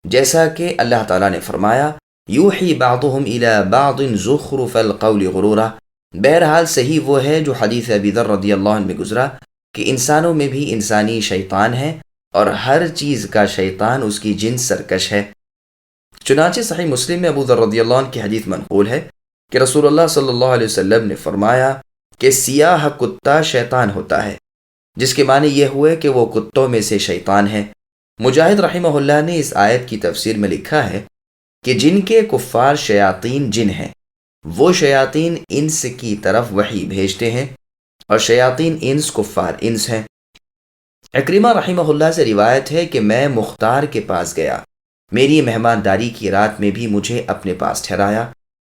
جیسا کہ اللہ تعالیٰ نے فرمایا یوحی بعضهم الی بعض زخرف القول غرورا۔ بہرحال صحیح وہ ہے جو حدیث ابی ذر رضی اللہ عنہ میں گزرا کہ انسانوں میں بھی انسانی شیطان ہے، اور ہر چیز کا شیطان اس کی جنس سرکش ہے۔ چنانچہ صحیح مسلم میں ابو ذر رضی اللہ عنہ کی حدیث منقول ہے کہ رسول اللہ صلی اللہ علیہ وسلم نے فرمایا کہ سیاہ کتا شیطان ہوتا ہے، جس کے معنی یہ ہوئے کہ وہ کتوں میں سے شیطان ہے، مجاہد رحمہ اللہ نے اس آیت کی تفسیر میں لکھا ہے کہ جن کے کفار شیاطین جن ہیں وہ شیاطین انس کی طرف وحی بھیجتے ہیں اور شیاطین انس کفار انس ہیں۔ عکرمہ رحمہ اللہ سے روایت ہے کہ میں مختار کے پاس گیا، میری مہمانداری کی رات میں بھی مجھے اپنے پاس ٹھہرایا،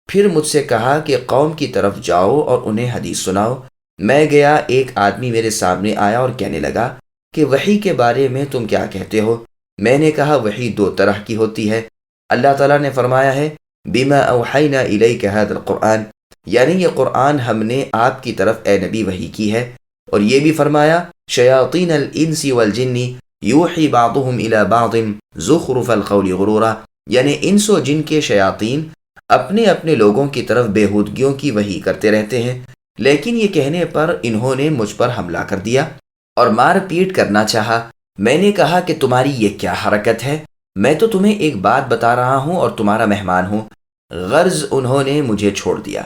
پھر مجھ سے کہا کہ قوم کی طرف جاؤ اور انہیں حدیث سناؤ۔ میں گیا، ایک آدمی میرے سامنے آیا اور کہنے لگا کہ وحی کے بارے میں تم کیا کہتے ہو؟ میں نے کہا وحی دو طرح کی ہوتی ہے، اللہ تعالیٰ نے فرمایا ہے بما اوحینا الیک ھذا القرآن، یعنی یہ قرآن ہم نے آپ کی طرف اے نبی وحی کی ہے، اور یہ بھی فرمایا شیاطین الانس والجن یوحی بعضهم الی بعض زخرف القول غرورا، یعنی انس و جن کے شیاطین اپنے اپنے لوگوں کی طرف بےہودگیوں کی وحی کرتے رہتے ہیں، لیکن یہ کہنے پر انہوں نے مجھ پر حملہ کر دیا اور مار پیٹ کرنا چاہا۔ میں نے کہا کہ تمہاری یہ کیا حرکت ہے؟ میں تو تمہیں ایک بات بتا رہا ہوں اور تمہارا مہمان ہوں۔ غرض انہوں نے مجھے چھوڑ دیا۔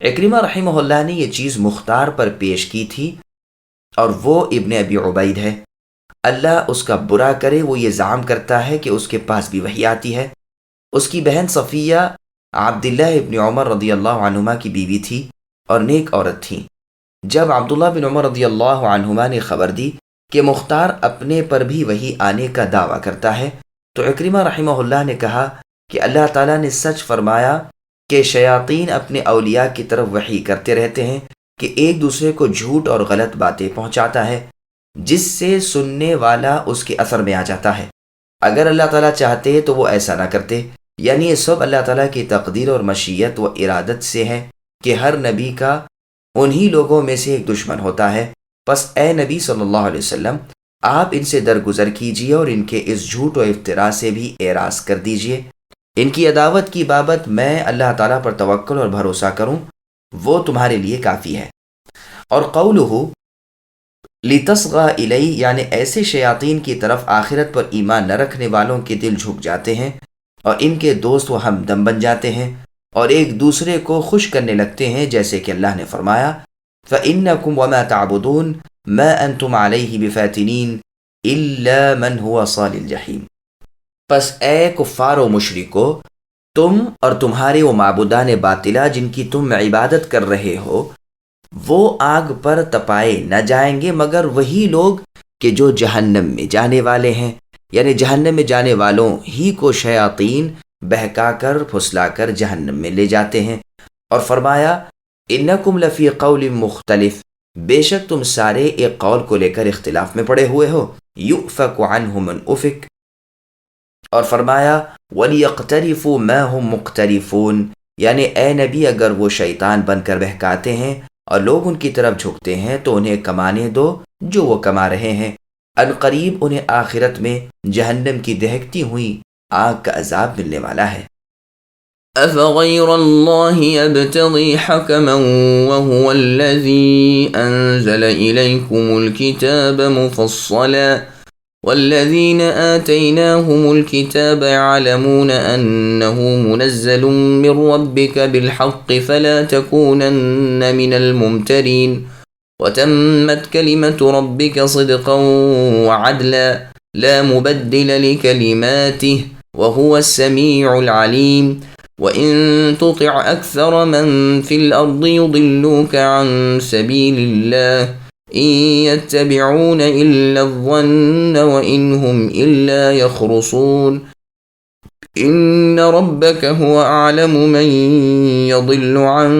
عکرمہ رحمہ اللہ نے یہ چیز مختار پر پیش کی تھی اور وہ ابن ابی عبید ہے، اللہ اس کا برا کرے، وہ یہ زعم کرتا ہے کہ اس کے پاس بھی وحی آتی ہے۔ اس کی بہن صفیہ عبداللہ ابن عمر رضی اللہ عنہما کی بیوی تھی اور نیک عورت تھیں۔ جب عبداللہ بن عمر رضی اللہ عنہما نے خبر دی کہ مختار اپنے پر بھی وحی آنے کا دعویٰ کرتا ہے تو عکرمہ رحمہ اللہ نے کہا کہ اللہ تعالیٰ نے سچ فرمایا کہ شیاطین اپنے اولیاء کی طرف وحی کرتے رہتے ہیں کہ ایک دوسرے کو جھوٹ اور غلط باتیں پہنچاتا ہے جس سے سننے والا اس کے اثر میں آ جاتا ہے۔ اگر اللہ تعالیٰ چاہتے تو وہ ایسا نہ کرتے، یعنی یہ سب اللہ تعالیٰ کی تقدیر اور مشیت و ارادت سے ہے کہ ہر نبی کا انہی لوگوں میں سے ایک دشمن ہوتا ہے۔ پس اے نبی صلی اللہ علیہ وسلم آپ ان سے درگزر کیجیے اور ان کے اس جھوٹ و افتراء سے بھی اعراض کر دیجیے۔ ان کی عداوت کی بابت میں اللہ تعالیٰ پر توکل اور بھروسہ کروں، وہ تمہارے لیے کافی ہے۔ اور قولہ لتصغى الی، یعنی ایسے شیاطین کی طرف آخرت پر ایمان نہ رکھنے والوں کے دل جھک جاتے ہیں اور ان کے دوست و ہمدم بن جاتے ہیں اور ایک دوسرے کو خوش کرنے لگتے ہیں، جیسے کہ اللہ نے فرمایا فَإِنَّكُمْ وَمَا تَعْبُدُونَ مَا أَنْتُمْ عَلَيْهِ بِفَاتِنِينَ إِلَّا مَنْ هُوَ صَالِ الْجَحِيمِ۔ پس اے کفار و مشرکو، تم اور تمہارے وہ معبودان باطلہ جن کی تم عبادت کر رہے ہو وہ آگ پر تپائے نہ جائیں گے مگر وہی لوگ کہ جو جہنم میں جانے والے ہیں، یعنی جہنم میں جانے والوں ہی کو شیاطین بہکا کر پھسلا کر جہنم میں لے جاتے ہیں۔ اور فرمایا انکم لفی قول مختلف، بے شک تم سارے ایک قول کو لے کر اختلاف میں پڑے ہوئے ہو، یؤفک عنہ من افک۔ اور فرمایا وَلْيَقْتَرِفُوا مَا هُمْ مُقْتَرِفُونَ، یعنی اے نبی اگر وہ شیطان بن کر بہکاتے ہیں اور لوگ ان کی طرف جھکتے ہیں تو انہیں کمانے دو جو وہ کما رہے ہیں، ان قریب انہیں آخرت میں جہنم کی دہکتی ہوئی آگ کا عذاب ملنے والا ہے۔ أفغير الله يبتغي حكما وهو الذي أنزل إليكم الكتاب مفصلا والذين آتيناهم الكتاب يعلمون أنه منزل من ربك بالحق فلا تكونن من الممترين وتمت كلمة ربك صدقا وعدلا لا مبدل لكلماته وهو السميع العليم وَإِن تُطِعْ أَكْثَرَ مَن فِي الْأَرْضِ يُضِلُّوكَ عَن سَبِيلِ اللَّهِ إِن يَتَّبِعُونَ إِلَّا الظَّنَّ وَإِنْ هُمْ إِلَّا يَخْرُصُونَ إِنَّ رَبَّكَ هُوَ أَعْلَمُ مَن يَضِلُّ عَن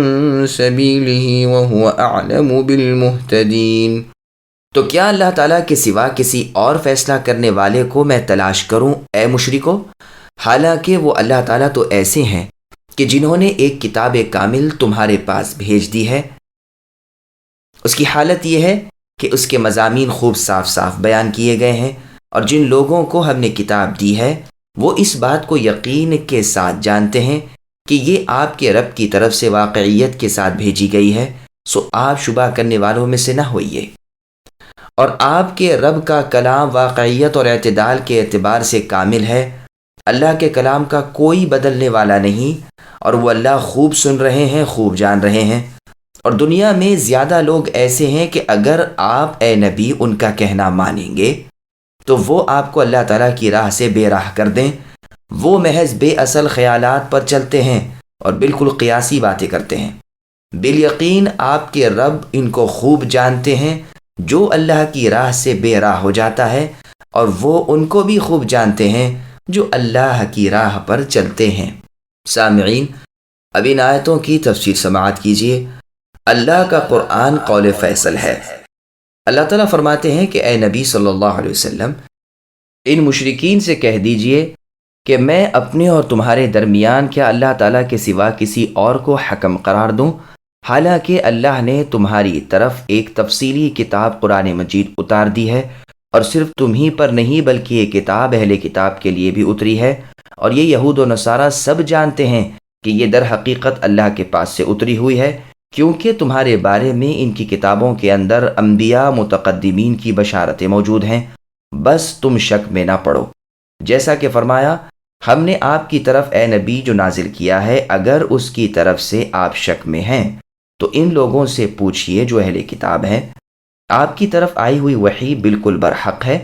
سَبِيلِهِ وَهُوَ أَعْلَمُ بِالْمُهْتَدِينَ۔ تو کیا اللہ تعالیٰ کے سوا کسی اور فیصلہ کرنے والے کو میں تلاش کروں اے مشرکو؟ حالانکہ وہ اللہ تعالیٰ تو ایسے ہیں کہ جنہوں نے ایک کتاب کامل تمہارے پاس بھیج دی ہے، اس کی حالت یہ ہے کہ اس کے مضامین خوب صاف صاف بیان کیے گئے ہیں، اور جن لوگوں کو ہم نے کتاب دی ہے وہ اس بات کو یقین کے ساتھ جانتے ہیں کہ یہ آپ کے رب کی طرف سے واقعیت کے ساتھ بھیجی گئی ہے، سو آپ شبہ کرنے والوں میں سے نہ ہوئیے۔ اور آپ کے رب کا کلام واقعیت اور اعتدال کے اعتبار سے کامل ہے، اللہ کے کلام کا کوئی بدلنے والا نہیں، اور وہ اللہ خوب سن رہے ہیں، خوب جان رہے ہیں۔ اور دنیا میں زیادہ لوگ ایسے ہیں کہ اگر آپ اے نبی ان کا کہنا مانیں گے تو وہ آپ کو اللہ تعالیٰ کی راہ سے بے راہ کر دیں۔ وہ محض بے اصل خیالات پر چلتے ہیں اور بالکل قیاسی باتیں کرتے ہیں۔ بالیقین آپ کے رب ان کو خوب جانتے ہیں جو اللہ کی راہ سے بے راہ ہو جاتا ہے، اور وہ ان کو بھی خوب جانتے ہیں جو اللہ کی راہ پر چلتے ہیں۔ سامعین، اب ان آیتوں کی تفسیر سماعت کیجیے۔ اللہ کا قرآن قول فیصل ہے۔ اللہ تعالیٰ فرماتے ہیں کہ اے نبی صلی اللہ علیہ وسلم، ان مشرکین سے کہہ دیجئے کہ میں اپنے اور تمہارے درمیان کیا اللہ تعالیٰ کے سوا کسی اور کو حکم قرار دوں، حالانکہ اللہ نے تمہاری طرف ایک تفصیلی کتاب قرآن مجید اتار دی ہے، اور صرف تم ہی پر نہیں بلکہ یہ کتاب اہل کتاب کے لیے بھی اتری ہے، اور یہ یہود و نصارہ سب جانتے ہیں کہ یہ در حقیقت اللہ کے پاس سے اتری ہوئی ہے، کیونکہ تمہارے بارے میں ان کی کتابوں کے اندر انبیاء متقدمین کی بشارتیں موجود ہیں، بس تم شک میں نہ پڑو۔ جیسا کہ فرمایا، ہم نے آپ کی طرف اے نبی جو نازل کیا ہے، اگر اس کی طرف سے آپ شک میں ہیں تو ان لوگوں سے پوچھئے جو اہل کتاب ہیں، آپ کی طرف آئی ہوئی وحی بالکل برحق ہے،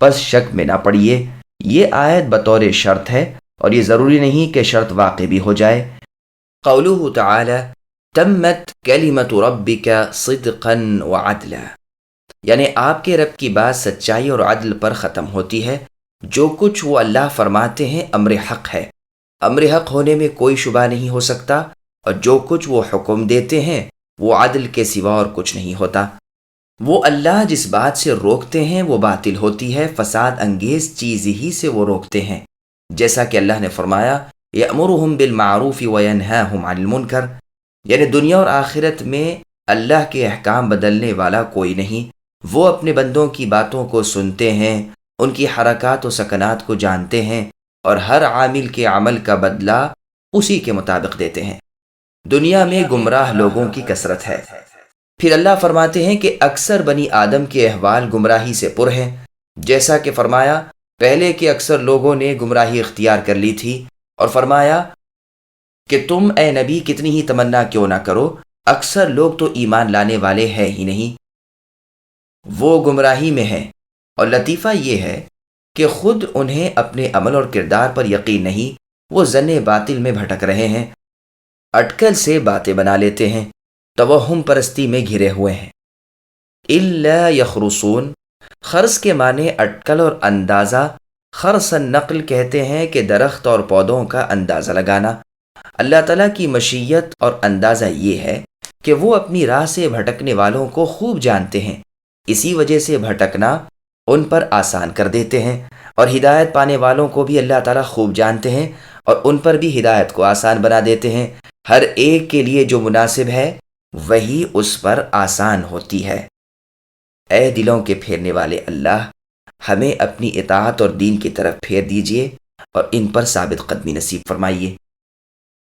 پس شک میں نہ پڑیے۔ یہ آیت بطور شرط ہے، اور یہ ضروری نہیں کہ شرط واقع بھی ہو جائے۔ قولہ تعالی تمت کلمت ربک صدقا وعدلا، یعنی آپ کے رب کی بات سچائی اور عدل پر ختم ہوتی ہے۔ جو کچھ وہ اللہ فرماتے ہیں امر حق ہے، امر حق ہونے میں کوئی شبہ نہیں ہو سکتا، اور جو کچھ وہ حکم دیتے ہیں وہ عدل کے سوا اور کچھ نہیں ہوتا۔ وہ اللہ جس بات سے روکتے ہیں وہ باطل ہوتی ہے، فساد انگیز چیز ہی سے وہ روکتے ہیں، جیسا کہ اللہ نے فرمایا یأمرہم بالمعروف وینہاہم عن المنکر، یعنی دنیا اور آخرت میں اللہ کے احکام بدلنے والا کوئی نہیں۔ وہ اپنے بندوں کی باتوں کو سنتے ہیں، ان کی حرکات و سکنات کو جانتے ہیں، اور ہر عامل کے عمل کا بدلہ اسی کے مطابق دیتے ہیں۔ دنیا میں گمراہ لوگوں کی کثرت ہے۔ پھر اللہ فرماتے ہیں کہ اکثر بنی آدم کے احوال گمراہی سے پر ہیں، جیسا کہ فرمایا پہلے کے اکثر لوگوں نے گمراہی اختیار کر لی تھی، اور فرمایا کہ تم اے نبی کتنی ہی تمنا کیوں نہ کرو، اکثر لوگ تو ایمان لانے والے ہیں ہی نہیں، وہ گمراہی میں ہیں۔ اور لطیفہ یہ ہے کہ خود انہیں اپنے عمل اور کردار پر یقین نہیں، وہ ظن باطل میں بھٹک رہے ہیں، اٹکل سے باتیں بنا لیتے ہیں، توہم پرستی میں گھرے ہوئے ہیں۔ الا یخرصون، خرص کے معنی اٹکل اور اندازہ، خرص النقل کہتے ہیں کہ درخت اور پودوں کا اندازہ لگانا۔ اللہ تعالیٰ کی مشیت اور اندازہ یہ ہے کہ وہ اپنی راہ سے بھٹکنے والوں کو خوب جانتے ہیں، اسی وجہ سے بھٹکنا ان پر آسان کر دیتے ہیں، اور ہدایت پانے والوں کو بھی اللہ تعالیٰ خوب جانتے ہیں، اور ان پر بھی ہدایت کو آسان بنا دیتے ہیں۔ ہر ایک کے لیے جو مناسب ہے وہی اس پر آسان ہوتی ہے۔ اے دلوں کے پھیرنے والے اللہ، ہمیں اپنی اطاعت اور دین کی طرف پھیر دیجئے، اور ان پر ثابت قدمی نصیب فرمائیے۔